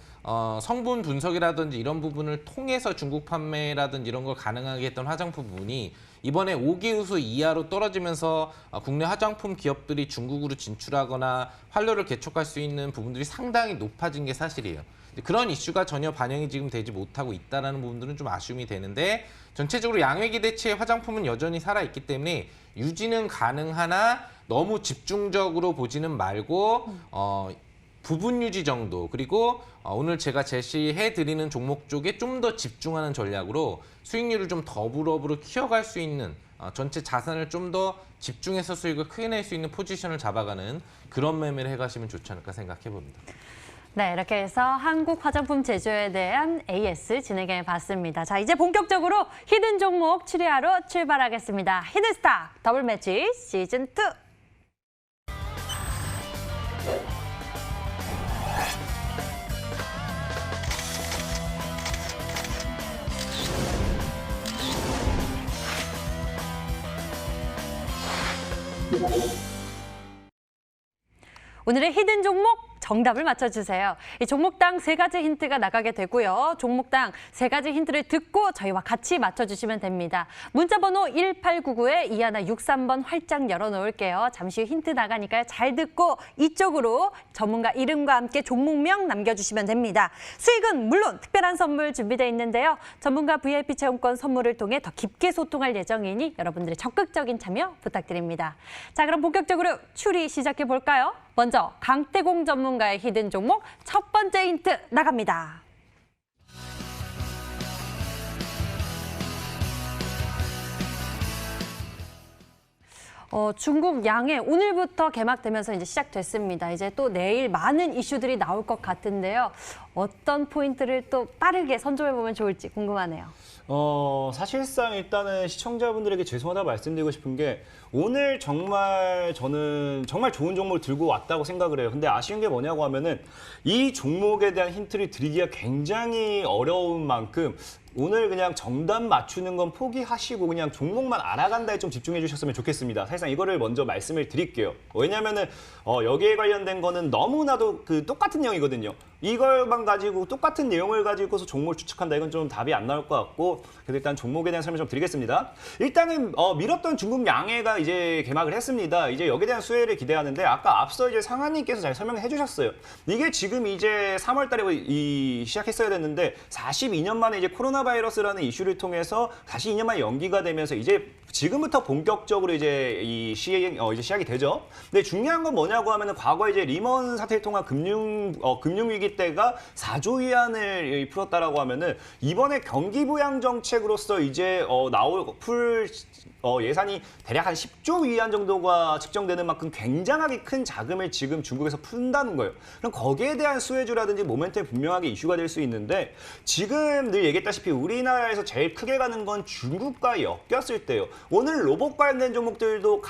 성분 분석이라든지 이런 부분을 통해서 중국 판매라든지 이런 걸 가능하게 했던 화장품 부분이 이번에 5기우수 이하로 떨어지면서 국내 화장품 기업들이 중국으로 진출하거나 활로를 개척할 수 있는 부분들이 상당히 높아진 게 사실이에요. 그런 이슈가 전혀 반영이 지금 되지 못하고 있다는 부분들은 좀 아쉬움이 되는데 전체적으로 양회 기대치의 화장품은 여전히 살아있기 때문에 유지는 가능하나 너무 집중적으로 보지는 말고 부분 유지 정도 그리고 오늘 제가 제시해드리는 종목 쪽에 좀 더 집중하는 전략으로 수익률을 좀 더블업으로 키워갈 수 있는 전체 자산을 좀 더 집중해서 수익을 크게 낼 수 있는 포지션을 잡아가는 그런 매매를 해가시면 좋지 않을까 생각해 봅니다. 네, 이렇게 해서 한국 화장품 제조에 대한 AS 진행해 봤습니다. 자, 이제 본격적으로 히든 종목 추리하러 출발하겠습니다. 히든스타 더블 매치 시즌 2. 오늘의 히든 종목 정답을 맞춰주세요. 이 종목당 3가지 힌트가 나가게 되고요. 종목당 3가지 힌트를 듣고 저희와 같이 맞춰주시면 됩니다. 문자번호 1899에 2163번 활짝 열어놓을게요. 잠시 후 힌트 나가니까요. 잘 듣고 이쪽으로 전문가 이름과 함께 종목명 남겨주시면 됩니다. 수익은 물론 특별한 선물 준비되어 있는데요. 전문가 VIP 체험권 선물을 통해 더 깊게 소통할 예정이니 여러분들의 적극적인 참여 부탁드립니다. 자, 그럼 본격적으로 추리 시작해볼까요? 먼저 강태공 전문가의 히든 종목 첫 번째 힌트 나갑니다. 중국 양회 오늘부터 개막되면서 이제 시작됐습니다. 이제 또 내일 많은 이슈들이 나올 것 같은데요. 어떤 포인트를 또 빠르게 선점해보면 좋을지 궁금하네요. 사실상 일단은 시청자분들에게 죄송하다 말씀드리고 싶은 게 오늘 정말 저는 정말 좋은 종목을 들고 왔다고 생각을 해요. 근데 아쉬운 게 뭐냐고 하면은 이 종목에 대한 힌트를 드리기가 굉장히 어려운 만큼 오늘 그냥 정답 맞추는 건 포기하시고 그냥 종목만 알아간다에 좀 집중해 주셨으면 좋겠습니다. 사실상 이거를 먼저 말씀을 드릴게요. 왜냐면은 여기에 관련된 거는 너무나도 그 똑같은 내용이거든요. 이걸만 가지고 똑같은 내용을 가지고서 종목을 추측한다. 이건 좀 답이 안 나올 것 같고 그래서 일단 종목에 대한 설명 좀 드리겠습니다. 일단은 밀었던 중국 양해가 이제 개막을 했습니다. 이제 여기에 대한 수혜를 기대하는데 아까 앞서 이제 상한님께서 잘 설명해 주셨어요. 이게 지금 이제 3월 달에 시작했어야 됐는데 42년 만에 이제 코로나 바이러스라는 이슈를 통해서 다시 2년 만에 연기가 되면서 이제 지금부터 본격적으로 이제 이제 시작이 되죠. 근데 중요한 건 뭐냐고 하면은 과거 이제 리먼 사태를 통한 금융 위기 때가 4조 위안을 풀었다라고 하면은 이번에 경기 부양 정책으로서 이제 예산이 대략 한 10조 위안 정도가 측정되는 만큼 굉장하게 큰 자금을 지금 중국에서 푼다는 거예요. 그럼 거기에 대한 수혜주라든지 모멘텀이 분명하게 이슈가 될 수 있는데 지금 늘 얘기했다시피 우리나라에서 제일 크게 가는 건 중국과 엮였을 때요. 오늘 로봇 관련된 종목들도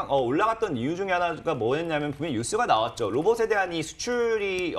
올라갔던 이유 중에 하나가 뭐였냐면 분명히 뉴스가 나왔죠. 로봇에 대한 이 수출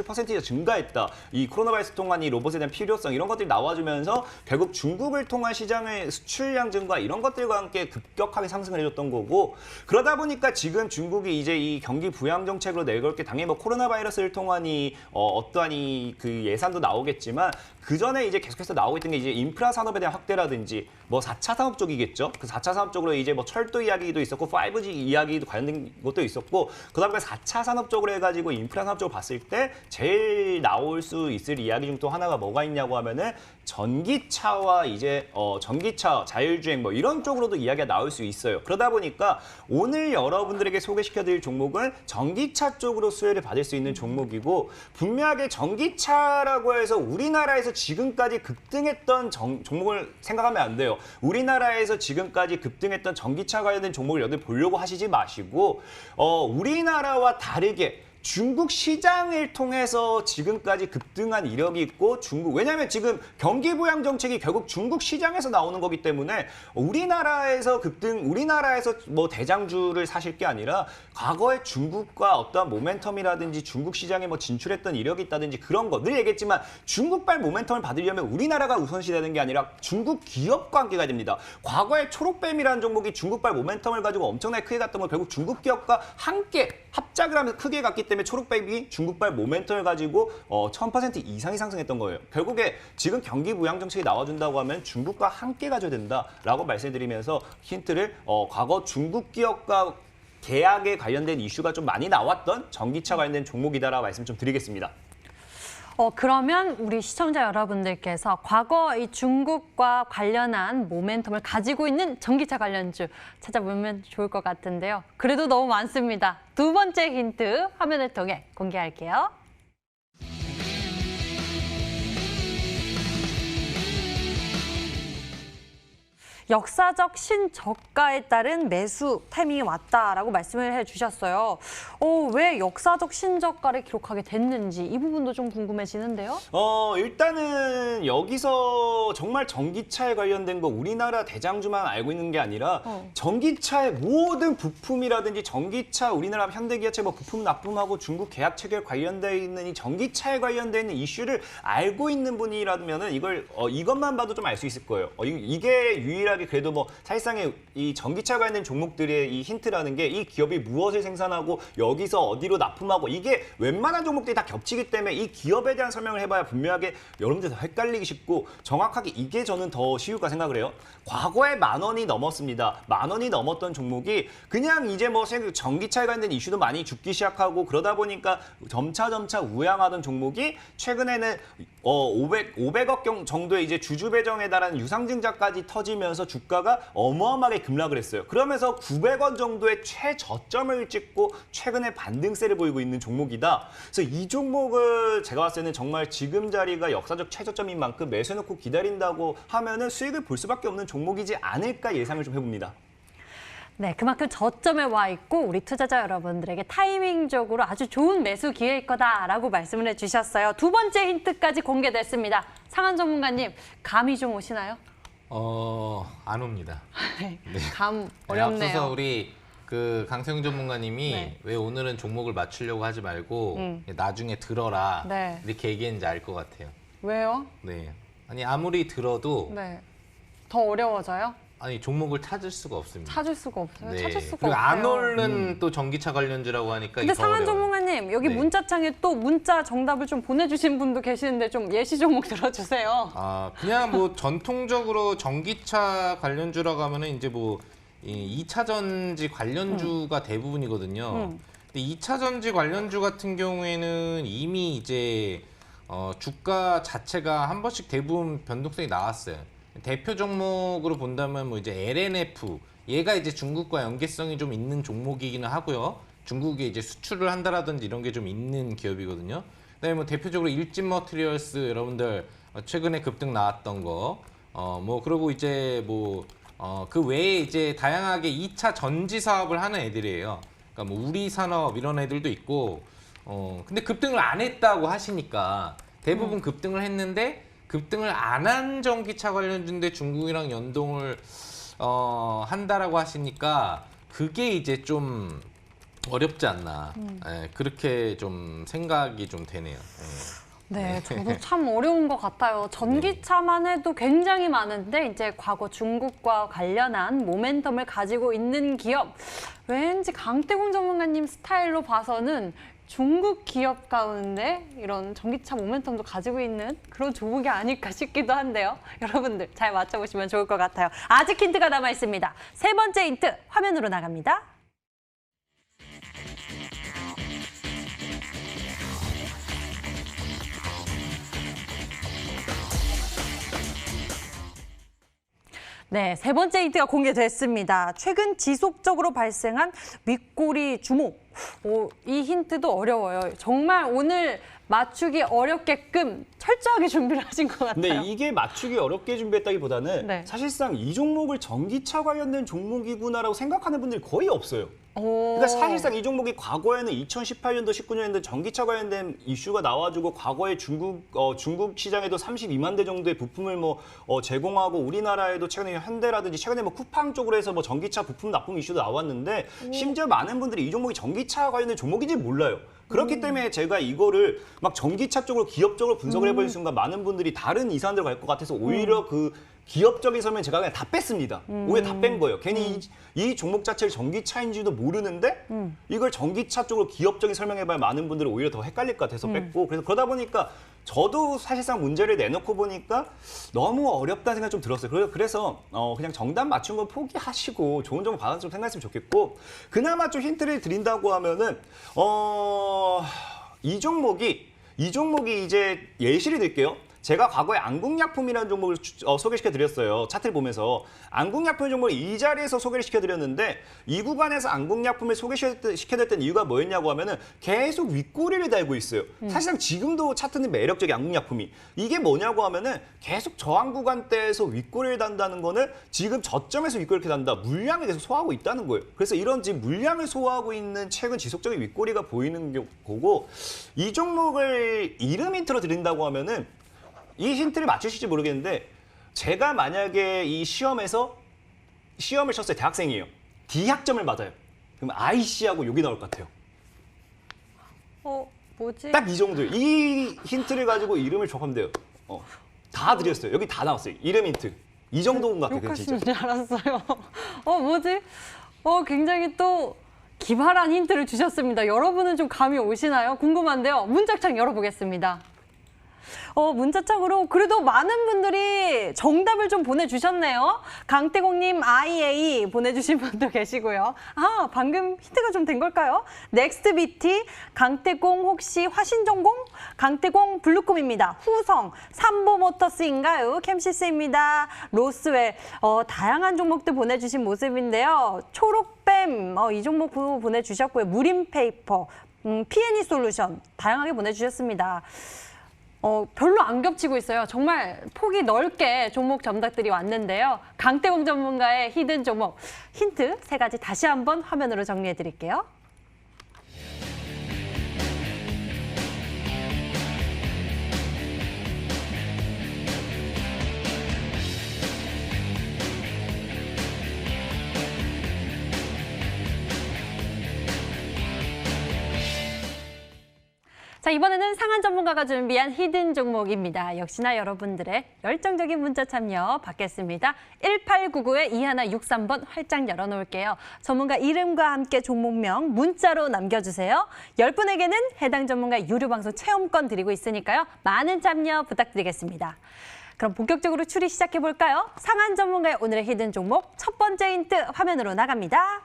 퍼센티지가 증가했다. 이 코로나 바이러스 통한 이 로봇에 대한 필요성 이런 것들이 나와주면서 결국 중국을 통한 시장의 수출량 증가 이런 것들과 함께 급격하게 상승을 해줬던 거고 그러다 보니까 지금 중국이 이제 이 경기 부양 정책으로 내걸 게 당연히 뭐 코로나 바이러스를 통한 어떠한 그 예산도 나오겠지만 그 전에 이제 계속해서 나오고 있던 게 이제 인프라 산업에 대한 확대라든지 뭐 4차 산업 쪽이겠죠. 그 4차 산업 쪽으로 이제 뭐 철도 이야기도 있었고 5G 이야기도 관련된 것도 있었고 그다음에 4차 산업 쪽으로 해가지고 인프라 산업 쪽으로 봤을 때 제일 나올 수 있을 이야기 중 또 하나가 뭐가 있냐고 하면은 전기차와 이제 전기차 자율주행 뭐 이런 쪽으로도 이야기가 나올 수 있어요. 그러다 보니까 오늘 여러분들에게 소개시켜드릴 종목은 전기차 쪽으로 수혜를 받을 수 있는 종목이고 분명하게 전기차라고 해서 우리나라에서 지금까지 급등했던 종목을 생각하면 안 돼요. 우리나라에서 지금까지 급등했던 전기차 관련된 종목을 여기 보려고 하시지 마시고 우리나라와 다르게 중국 시장을 통해서 지금까지 급등한 이력이 있고 왜냐하면 지금 경기 부양 정책이 결국 중국 시장에서 나오는 거기 때문에 우리나라에서 뭐 대장주를 사실 게 아니라 과거에 중국과 어떠한 모멘텀이라든지 중국 시장에 뭐 진출했던 이력이 있다든지 그런 거 늘 얘기했지만 중국발 모멘텀을 받으려면 우리나라가 우선시 되는 게 아니라 중국 기업과 함께 가야 됩니다. 과거에 초록뱀이라는 종목이 중국발 모멘텀을 가지고 엄청나게 크게 갔던 건 결국 중국 기업과 함께 합작을 하면서 크게 갔기 때문에 초록뱀이 중국발 모멘텀을 가지고 1000% 이상이 상승했던 거예요. 결국에 지금 경기 부양 정책이 나와준다고 하면 중국과 함께 가져야 된다라고 말씀드리면서 힌트를 과거 중국 기업과 계약에 관련된 이슈가 좀 많이 나왔던 전기차 관련된 종목이다라고 말씀 좀 드리겠습니다. 그러면 우리 시청자 여러분들께서 과거 이 중국과 관련한 모멘텀을 가지고 있는 전기차 관련주 찾아보면 좋을 것 같은데요. 그래도 너무 많습니다. 두 번째 힌트 화면을 통해 공개할게요. 역사적 신저가에 따른 매수 타이밍이 왔다라고 말씀을 해주셨어요. 왜 역사적 신저가를 기록하게 됐는지 이 부분도 좀 궁금해지는데요. 일단은 여기서 정말 전기차에 관련된 거 우리나라 대장주만 알고 있는 게 아니라 전기차의 모든 부품이라든지 전기차 우리나라 현대기아차 뭐 부품 납품하고 중국 계약 체결 관련돼 있는 이 전기차에 관련돼 있는 이슈를 알고 있는 분이라면은 이것만 봐도 좀 알 수 있을 거예요. 이게 유일하게 그래도 뭐 사실상의 이 전기차 관련된 종목들의 이 힌트라는 게 이 기업이 무엇을 생산하고 여기서 어디로 납품하고 이게 웬만한 종목들이 다 겹치기 때문에 이 기업에 대한 설명을 해봐야 분명하게 여러분들 더 헷갈리기 쉽고 정확하게 이게 저는 더 쉬울까 생각을 해요. 과거에 10,000원이 넘었습니다. 10,000원이 넘었던 종목이 그냥 이제 뭐 전기차에 관련된 이슈도 많이 죽기 시작하고 그러다 보니까 점차 우양하던 종목이 최근에는 500억 정도의 이제 주주 배정에 달하는 유상증자까지 터지면서 주가가 어마어마하게 급락을 했어요. 그러면서 900원 정도의 최저점을 찍고 최근에 반등세를 보이고 있는 종목이다. 그래서 이 종목을 제가 봤을 때는 정말 지금 자리가 역사적 최저점인 만큼 매수해놓고 기다린다고 하면은 수익을 볼 수밖에 없는 종목이지 않을까 예상을 좀 해봅니다. 네, 그만큼 저점에 와 있고 우리 투자자 여러분들에게 타이밍적으로 아주 좋은 매수 기회일 거다라고 말씀을 해주셨어요. 두 번째 힌트까지 공개됐습니다. 상한 전문가님, 감이 좀 오시나요? 안 옵니다. 네, 네. 감 네, 어렵네요. 앞서서 우리 그 강세웅 전문가님이 네. 왜 오늘은 종목을 맞추려고 하지 말고 나중에 들어라 네. 이렇게 얘기했는지 알 것 같아요. 왜요? 네. 아니 아무리 들어도 네, 더 어려워져요? 아니 종목을 찾을 수가 없습니다. 찾을 수가 없어요. 네. 찾을 수가 그리고 없어요. 안 오른 또 전기차 관련주라고 하니까 근데 이게 더 상한 어려워요. 전문가님, 여기 네. 문자창에 또 문자 정답을 좀 보내주신 분도 계시는데 좀 예시 종목 들어주세요. 아, 그냥 뭐 전통적으로 전기차 관련주라고 하면은 이제 뭐 이 2차 전지 관련주가 대부분이거든요. 근데 2차 전지 관련주 같은 경우에는 이미 이제 주가 자체가 한 번씩 대부분 변동성이 나왔어요. 대표 종목으로 본다면 뭐 이제 LNF 얘가 이제 중국과 연계성이 좀 있는 종목이기는 하고요. 중국에 이제 수출을 한다라든지 이런 게 좀 있는 기업이거든요. 그다음에 뭐 대표적으로 일진 머티리얼스 여러분들 최근에 급등 나왔던 거, 뭐 그리고 이제 뭐 그 외에 이제 다양하게 2차 전지 사업을 하는 애들이에요. 그러니까 뭐 우리 산업 이런 애들도 있고, 근데 급등을 안 했다고 하시니까 대부분 급등을 했는데 급등을 안 한 전기차 관련주인데 중국이랑 연동을 한다라고 하시니까 그게 이제 좀 어렵지 않나. 예, 그렇게 좀 생각이 좀 되네요. 예. 네, 저도 참 어려운 것 같아요. 전기차만 해도 굉장히 많은데 이제 과거 중국과 관련한 모멘텀을 가지고 있는 기업, 왠지 강태공 전문가님 스타일로 봐서는 중국 기업 가운데 이런 전기차 모멘텀도 가지고 있는 그런 종목이 아닐까 싶기도 한데요. 여러분들 잘 맞춰보시면 좋을 것 같아요. 아직 힌트가 남아 있습니다. 세 번째 힌트 화면으로 나갑니다. 네, 세 번째 힌트가 공개됐습니다. 최근 지속적으로 발생한 윗꼬리 주목. 이 힌트도 어려워요. 정말 오늘 맞추기 어렵게끔 철저하게 준비를 하신 것 같아요. 근데 이게 맞추기 어렵게 준비했다기보다는 네. 사실상 이 종목을 전기차 관련된 종목이구나라고 생각하는 분들이 거의 없어요. 오. 그러니까 사실상 이 종목이 과거에는 2018년도, 19년도 전기차 관련된 이슈가 나와주고 과거에 중국 시장에도 32만 대 정도의 부품을 제공하고 우리나라에도 최근에 현대라든지 최근에 쿠팡 쪽으로 해서 전기차 부품 납품 이슈도 나왔는데 심지어 많은 분들이 이 종목이 전기차 관련된 종목인지 몰라요. 그렇기 때문에 제가 이거를 막 전기차 쪽으로 기업적으로 분석을 해버린 순간 많은 분들이 다른 이사안으로 갈 것 같아서 오히려 그 기업적인 설명 제가 그냥 다 뺐습니다. 오히려 다 뺀 거예요. 괜히 이 종목 자체를 전기차인지도 모르는데 이걸 전기차 쪽으로 기업적인 설명해봐야 많은 분들이 오히려 더 헷갈릴 것 같아서 뺐고 그래서 그러다 보니까 저도 사실상 문제를 내놓고 보니까 너무 어렵다는 생각이 좀 들었어요. 그래서 그냥 정답 맞춘 건 포기하시고 좋은 정보 받아서 좀 생각했으면 좋겠고 그나마 좀 힌트를 드린다고 하면은 이 종목이 이제 예시를 들게요. 제가 과거에 안국약품이라는 종목을 소개시켜드렸어요. 차트를 보면서 안국약품 종목을 이 자리에서 소개를 시켜드렸는데 이 구간에서 안국약품을 소개시켜드렸던 이유가 뭐였냐고 하면은 계속 윗꼬리를 달고 있어요. 사실상 지금도 차트는 매력적인 안국약품이 이게 뭐냐고 하면은 계속 저항 구간대에서 윗꼬리를 단다는 거는 지금 저점에서 윗꼬리를 이렇게 단다. 물량을 계속 소화하고 있다는 거예요. 그래서 이런 지금 물량을 소화하고 있는 최근 지속적인 윗꼬리가 보이는 거고 이 종목을 이름 힌트로 드린다고 하면은 이 힌트를 맞추실지 모르겠는데 제가 만약에 이 시험을 쳤어요. 대학생이에요. D학점을 맞아요. 그럼 IC하고 여기 나올 것 같아요. 뭐지? 딱 이 정도예요. 이 힌트를 가지고 이름을 적으면 돼요. 다 드렸어요. 여기 다 나왔어요. 이름 힌트. 이 정도인 것 같아요. 진짜. 욕하시는 줄 알았어요. 뭐지? 굉장히 또 기발한 힌트를 주셨습니다. 여러분은 좀 감이 오시나요? 궁금한데요. 문자창 열어보겠습니다. 문자창으로 그래도 많은 분들이 정답을 좀 보내주셨네요. 강태공님 IA 보내주신 분도 계시고요. 방금 힌트가 좀 된 걸까요? 넥스트비티, 강태공 혹시 화신전공? 강태공 블루콤입니다. 후성, 삼보모터스인가요? 캠시스입니다. 로스웰, 다양한 종목들 보내주신 모습인데요. 초록뱀, 이 종목 보내주셨고요. 무림페이퍼, P&E 솔루션 다양하게 보내주셨습니다. 별로 안 겹치고 있어요. 정말 폭이 넓게 종목 점탁들이 왔는데요. 강태공 전문가의 히든 종목 힌트 3가지 다시 한번 화면으로 정리해 드릴게요. 자, 이번에는 상한 전문가가 준비한 히든 종목입니다. 역시나 여러분들의 열정적인 문자 참여 받겠습니다. 1899-2163번 활짝 열어놓을게요. 전문가 이름과 함께 종목명 문자로 남겨주세요. 10분에게는 해당 전문가 유료방송 체험권 드리고 있으니까요. 많은 참여 부탁드리겠습니다. 그럼 본격적으로 추리 시작해볼까요? 상한 전문가의 오늘의 히든 종목 첫 번째 힌트 화면으로 나갑니다.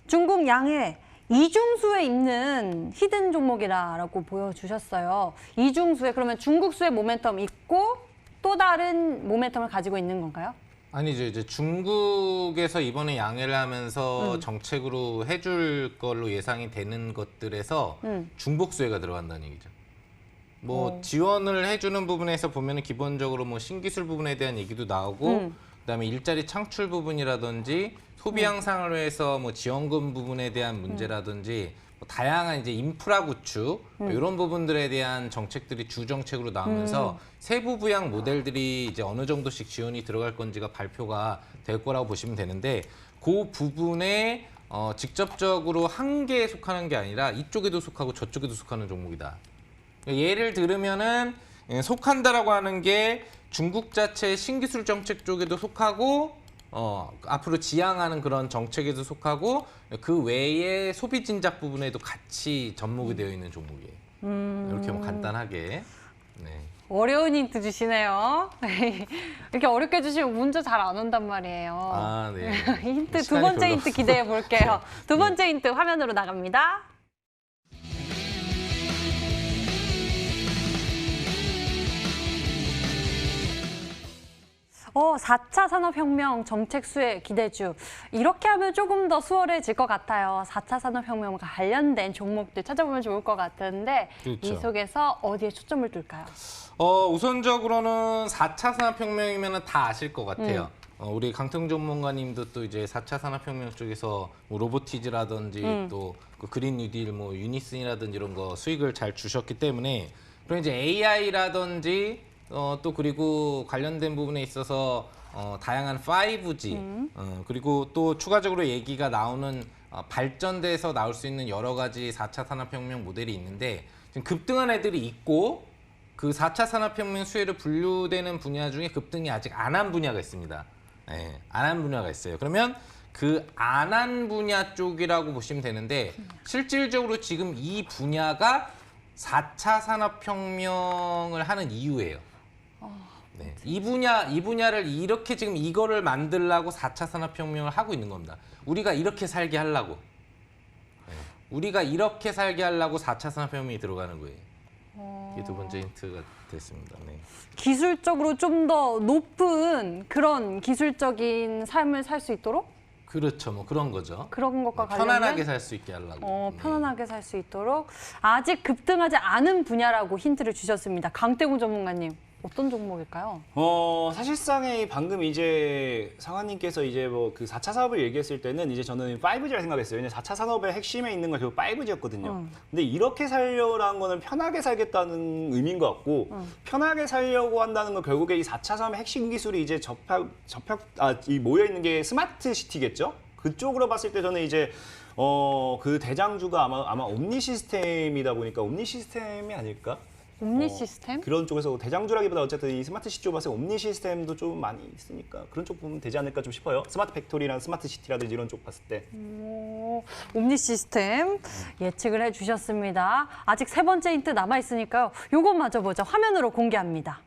중국 양해 이중수에 있는 히든 종목이라고 보여주셨어요. 이중수에 그러면 중국수의 모멘텀 있고 또 다른 모멘텀을 가지고 있는 건가요? 아니죠. 이제 중국에서 이번에 양해를 하면서 정책으로 해줄 걸로 예상이 되는 것들에서 중복 수혜가 들어간다는 얘기죠. 뭐 지원을 해주는 부분에서 보면은 기본적으로 뭐 신기술 부분에 대한 얘기도 나오고 그다음에 일자리 창출 부분이라든지 소비 향상을 위해서 뭐 지원금 부분에 대한 문제라든지 뭐 다양한 이제 인프라 구축 이런 부분들에 대한 정책들이 주 정책으로 나오면서 세부 부양 모델들이 이제 어느 정도씩 지원이 들어갈 건지가 발표가 될 거라고 보시면 되는데 그 부분에 직접적으로 한 개에 속하는 게 아니라 이쪽에도 속하고 저쪽에도 속하는 종목이다. 예를 들으면은 속한다라고 하는 게 중국 자체의 신기술 정책 쪽에도 속하고 앞으로 지향하는 그런 정책에도 속하고 그 외에 소비 진작 부분에도 같이 접목이 되어 있는 종목이에요. 이렇게 뭐 간단하게. 네. 어려운 힌트 주시네요. 이렇게 어렵게 주시면 문제 잘 안 온단 말이에요. 아, 네. 힌트 두 시간이 번째 별로 힌트 없어서. 기대해 볼게요. 두 번째 힌트 화면으로 나갑니다. 4차 산업혁명 정책 수혜 기대주. 이렇게 하면 조금 더 수월해질 것 같아요. 4차 산업혁명과 관련된 종목들 찾아보면 좋을 것 같은데 그렇죠. 이 속에서 어디에 초점을 둘까요? 우선적으로는 4차 산업혁명이면 다 아실 것 같아요. 우리 강태공 전문가님도 또 이제 4차 산업혁명 쪽에서 뭐 로보티즈라든지 또 그 그린 뉴딜, 뭐 유니슨이라든지 이런 거 수익을 잘 주셨기 때문에 그리고 이제 AI라든지 또 그리고 관련된 부분에 있어서 다양한 5G 그리고 또 추가적으로 얘기가 나오는 발전돼서 나올 수 있는 여러 가지 4차 산업혁명 모델이 있는데 지금 급등한 애들이 있고 그 4차 산업혁명 수혜로 분류되는 분야 중에 급등이 아직 안 한 분야가 있습니다. 네, 안 한 분야가 있어요. 그러면 그 안 한 분야 쪽이라고 보시면 되는데 실질적으로 지금 이 분야가 4차 산업혁명을 하는 이유예요. 네, 이 분야를 이렇게 지금 이거를 만들려고 4차 산업혁명을 하고 있는 겁니다. 우리가 이렇게 살게 하려고. 네, 우리가 이렇게 살게 하려고 4차 산업혁명이 들어가는 거예요. 이게 두 번째 힌트가 됐습니다. 네. 기술적으로 좀 더 높은 그런 기술적인 삶을 살 수 있도록? 그렇죠. 뭐 그런 거죠. 그런 것과 관련된? 편안하게 살 수 있게 하려고. 편안하게 살 수 있도록 아직 급등하지 않은 분야라고 힌트를 주셨습니다. 강태공 전문가님, 어떤 종목일까요? 사실상의 방금 이제 상한님께서 이제 뭐 그 4차 사업을 얘기했을 때는 이제 저는 5G라 생각했어요. 왜냐면 4차 산업의 핵심에 있는 건 결국 5G였거든요. 근데 이렇게 살려라는 거는 편하게 살겠다는 의미인 것 같고 편하게 살려고 한다는 건 결국에 이 4차 산업의 핵심 기술이 이제 이 모여 있는 게 스마트 시티겠죠? 그쪽으로 봤을 때 저는 이제 그 대장주가 아마 옴니 시스템이다 보니까 옴니 시스템이 아닐까? 옴니 시스템? 그런 쪽에서 대장주라기보다 어쨌든 이 스마트 시티 쪽으로 봤을 때 옴니 시스템도 좀 많이 있으니까 그런 쪽 보면 되지 않을까 좀 싶어요. 스마트 팩토리랑 스마트 시티라든지 이런 쪽 봤을 때. 옴니 시스템 예측을 해주셨습니다. 아직 세 번째 힌트 남아있으니까요. 요거 마저 보죠. 화면으로 공개합니다.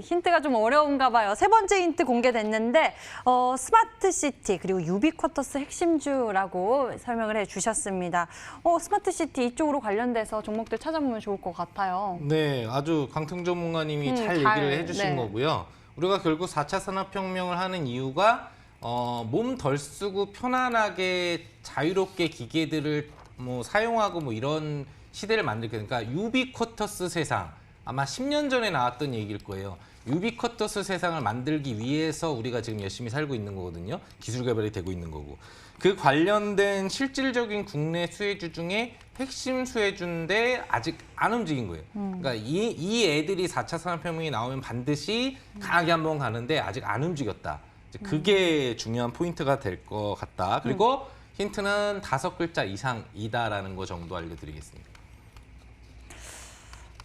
힌트가 좀 어려운가 봐요. 세 번째 힌트 공개됐는데 스마트 시티 그리고 유비쿼터스 핵심주라고 설명을 해주셨습니다. 스마트 시티 이쪽으로 관련돼서 종목들 찾아보면 좋을 것 같아요. 네, 아주 강승 전문가님이 잘 얘기를 해주신 거고요. 우리가 결국 4차 산업혁명을 하는 이유가 몸 덜 쓰고 편안하게 자유롭게 기계들을 뭐 사용하고 뭐 이런 시대를 만들게 그러니까 유비쿼터스 세상 아마 10년 전에 나왔던 얘기일 거예요. 유비쿼터스 세상을 만들기 위해서 우리가 지금 열심히 살고 있는 거거든요. 기술 개발이 되고 있는 거고. 그 관련된 실질적인 국내 수혜주 중에 핵심 수혜주인데 아직 안 움직인 거예요. 그러니까 이 애들이 4차 산업혁명이 나오면 반드시 강하게 한번 가는데 아직 안 움직였다. 이제 그게 중요한 포인트가 될 것 같다. 그리고 힌트는 5글자 이상이다라는 거 정도 알려드리겠습니다.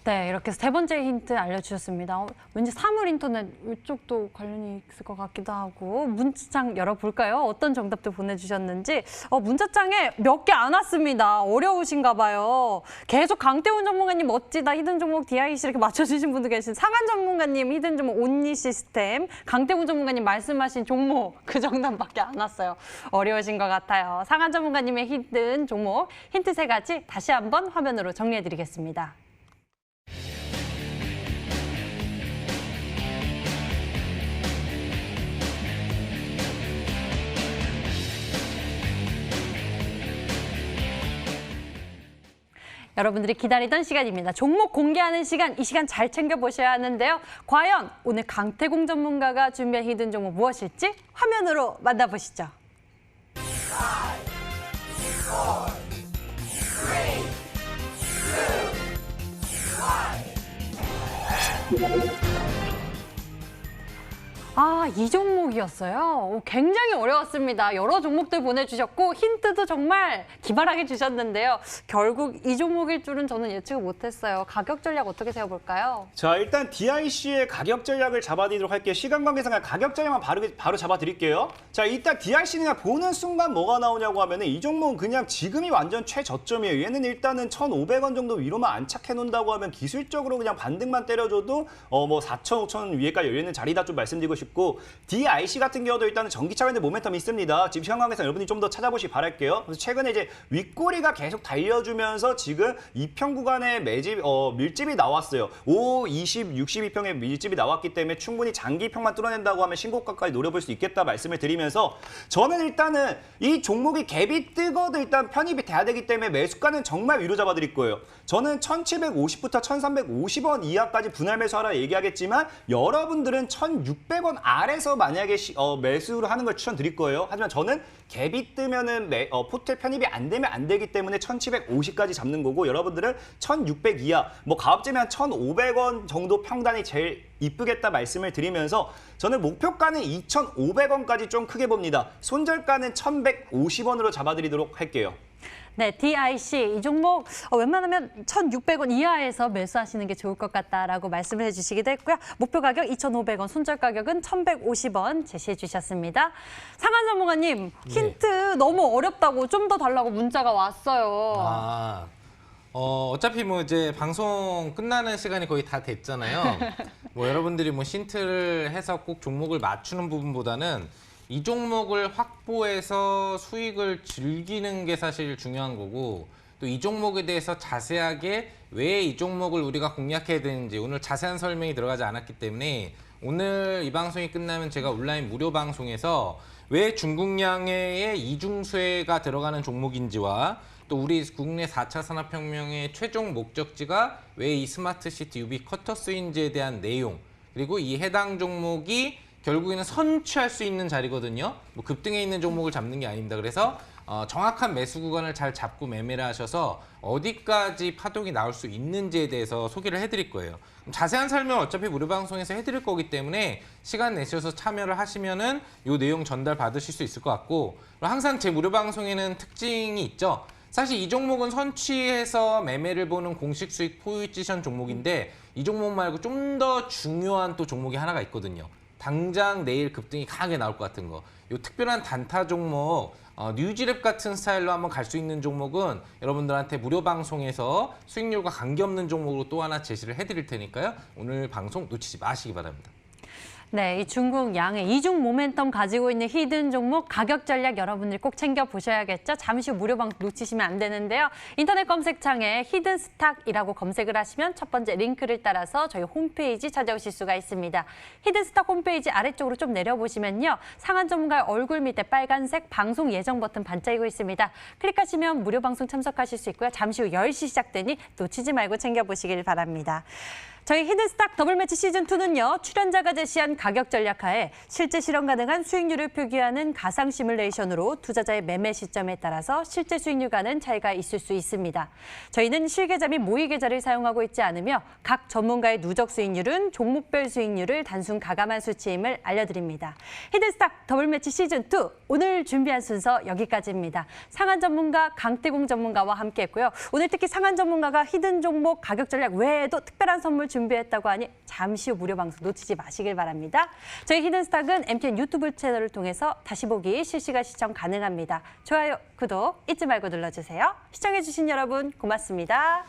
네, 이렇게 해서 세 번째 힌트 알려주셨습니다. 왠지 사물 인터넷 이쪽도 관련이 있을 것 같기도 하고 문자창 열어볼까요? 어떤 정답들 보내주셨는지 문자창에 몇 개 안 왔습니다. 어려우신가 봐요. 계속 강태훈 전문가님 멋지다. 히든 종목 DIC 이렇게 맞춰주신 분도 계신 상한 전문가님 히든 종목 온리 시스템 강태훈 전문가님 말씀하신 종목 그 정답밖에 안 왔어요. 어려우신 것 같아요. 상한 전문가님의 히든 종목 힌트 3가지 다시 한번 화면으로 정리해드리겠습니다. 여러분들이 기다리던 시간입니다. 종목 공개하는 시간, 이 시간 잘 챙겨보셔야 하는데요. 과연 오늘 강태공 전문가가 준비한 히든 종목 무엇일지 화면으로 만나보시죠. 이 종목이었어요. 굉장히 어려웠습니다. 여러 종목들 보내주셨고 힌트도 정말 기발하게 주셨는데요. 결국 이 종목일 줄은 저는 예측을 못했어요. 가격 전략 어떻게 세워볼까요? 자, 일단 DIC의 가격 전략을 잡아드리도록 할게요. 시간 관계상 가격 전략만 바로 잡아드릴게요. 자, 일단 DIC는 그냥 보는 순간 뭐가 나오냐고 하면은 이 종목은 그냥 지금이 완전 최저점이에요. 얘는 일단은 1,500원 정도 위로만 안착해 놓는다고 하면 기술적으로 그냥 반등만 때려줘도 뭐 4,000, 5,000원 위에까지 열리는 자리다 좀 말씀드리고 싶고 DIC 같은 경우도 일단은 전기차 관련 모멘텀이 있습니다. 지금 시간 관계상 여러분이 좀 더 찾아보시기 바랄게요. 그래서 최근에 이제 윗꼬리가 계속 달려주면서 지금 2평 구간의 밀집이 나왔어요. 5, 20, 62평의 밀집이 나왔기 때문에 충분히 장기평만 뚫어낸다고 하면 신고가까지 노려볼 수 있겠다 말씀을 드리면서 저는 일단은 이 종목이 갭이 뜨거도 일단 편입이 돼야 되기 때문에 매수가는 정말 위로 잡아드릴 거예요. 저는 1,750부터 1,350원 이하까지 분할 매수하라 얘기하겠지만 여러분들은 1,600원 아래서 만약에 매수를 하는 걸 추천드릴 거예요. 하지만 저는 갭이 뜨면은 포트에 편입이 안 되면 안 되기 때문에 1,750까지 잡는 거고 여러분들은 1,600 이하, 뭐 가업제면 1,500원 정도 평단이 제일 이쁘겠다 말씀을 드리면서 저는 목표가는 2,500원까지 좀 크게 봅니다. 손절가는 1,150원으로 잡아드리도록 할게요. 네, DIC 이 종목 웬만하면 1,600원 이하에서 매수하시는 게 좋을 것 같다라고 말씀을 해주시기도 했고요. 목표 가격 2,500원, 손절 가격은 1,150원 제시해 주셨습니다. 상한 전문가님, 힌트 너무 어렵다고 좀 더 달라고 문자가 왔어요. 어차피 뭐 이제 방송 끝나는 시간이 거의 다 됐잖아요. 뭐 여러분들이 뭐 힌트를 해서 꼭 종목을 맞추는 부분보다는 이 종목을 확보해서 수익을 즐기는 게 사실 중요한 거고 또 이 종목에 대해서 자세하게 왜 이 종목을 우리가 공략해야 되는지 오늘 자세한 설명이 들어가지 않았기 때문에 오늘 이 방송이 끝나면 제가 온라인 무료 방송에서 왜 중국량의 이중수혜가 들어가는 종목인지와 또 우리 국내 4차 산업혁명의 최종 목적지가 왜 이 스마트시티 유비쿼터스인지에 대한 내용 그리고 이 해당 종목이 결국에는 선취할 수 있는 자리거든요. 뭐 급등에 있는 종목을 잡는 게 아닙니다. 그래서 정확한 매수 구간을 잘 잡고 매매를 하셔서 어디까지 파동이 나올 수 있는지에 대해서 소개를 해드릴 거예요. 자세한 설명 어차피 무료 방송에서 해드릴 거기 때문에 시간 내셔서 참여를 하시면은 이 내용 전달 받으실 수 있을 것 같고 항상 제 무료 방송에는 특징이 있죠. 사실 이 종목은 선취해서 매매를 보는 공식 수익 포지션 종목인데 이 종목 말고 좀 더 중요한 또 종목이 하나가 있거든요. 당장 내일 급등이 강하게 나올 것 같은 거. 이 특별한 단타 종목 뉴지랩 같은 스타일로 한번 갈 수 있는 종목은 여러분들한테 무료 방송에서 수익률과 관계없는 종목으로 또 하나 제시를 해드릴 테니까요. 오늘 방송 놓치지 마시기 바랍니다. 네, 이 중국 양의 이중 모멘텀 가지고 있는 히든 종목 가격 전략 여러분들이 꼭 챙겨보셔야겠죠. 잠시 후 무료 방송 놓치시면 안 되는데요. 인터넷 검색창에 히든 스탁이라고 검색을 하시면 첫 번째 링크를 따라서 저희 홈페이지 찾아오실 수가 있습니다. 히든 스탁 홈페이지 아래쪽으로 좀 내려보시면요. 상한 전문가의 얼굴 밑에 빨간색 방송 예정 버튼 반짝이고 있습니다. 클릭하시면 무료 방송 참석하실 수 있고요. 잠시 후 10시 시작되니 놓치지 말고 챙겨보시길 바랍니다. 저희 히든스탁 더블매치 시즌2는요. 출연자가 제시한 가격 전략하에 실제 실현 가능한 수익률을 표기하는 가상 시뮬레이션으로 투자자의 매매 시점에 따라서 실제 수익률과는 차이가 있을 수 있습니다. 저희는 실계좌 및 모의 계좌를 사용하고 있지 않으며 각 전문가의 누적 수익률은 종목별 수익률을 단순 가감한 수치임을 알려드립니다. 히든스탁 더블매치 시즌2 오늘 준비한 순서 여기까지입니다. 상한 전문가 강태공 전문가와 함께했고요. 오늘 특히 상한 전문가가 히든 종목 가격 전략 외에도 특별한 선물 준비했다고 하니 잠시 후 무료 방송 놓치지 마시길 바랍니다. 저희 히든스탁은 MTN 유튜브 채널을 통해서 다시 보기 실시간 시청 가능합니다. 좋아요, 구독 잊지 말고 눌러주세요. 시청해주신 여러분 고맙습니다.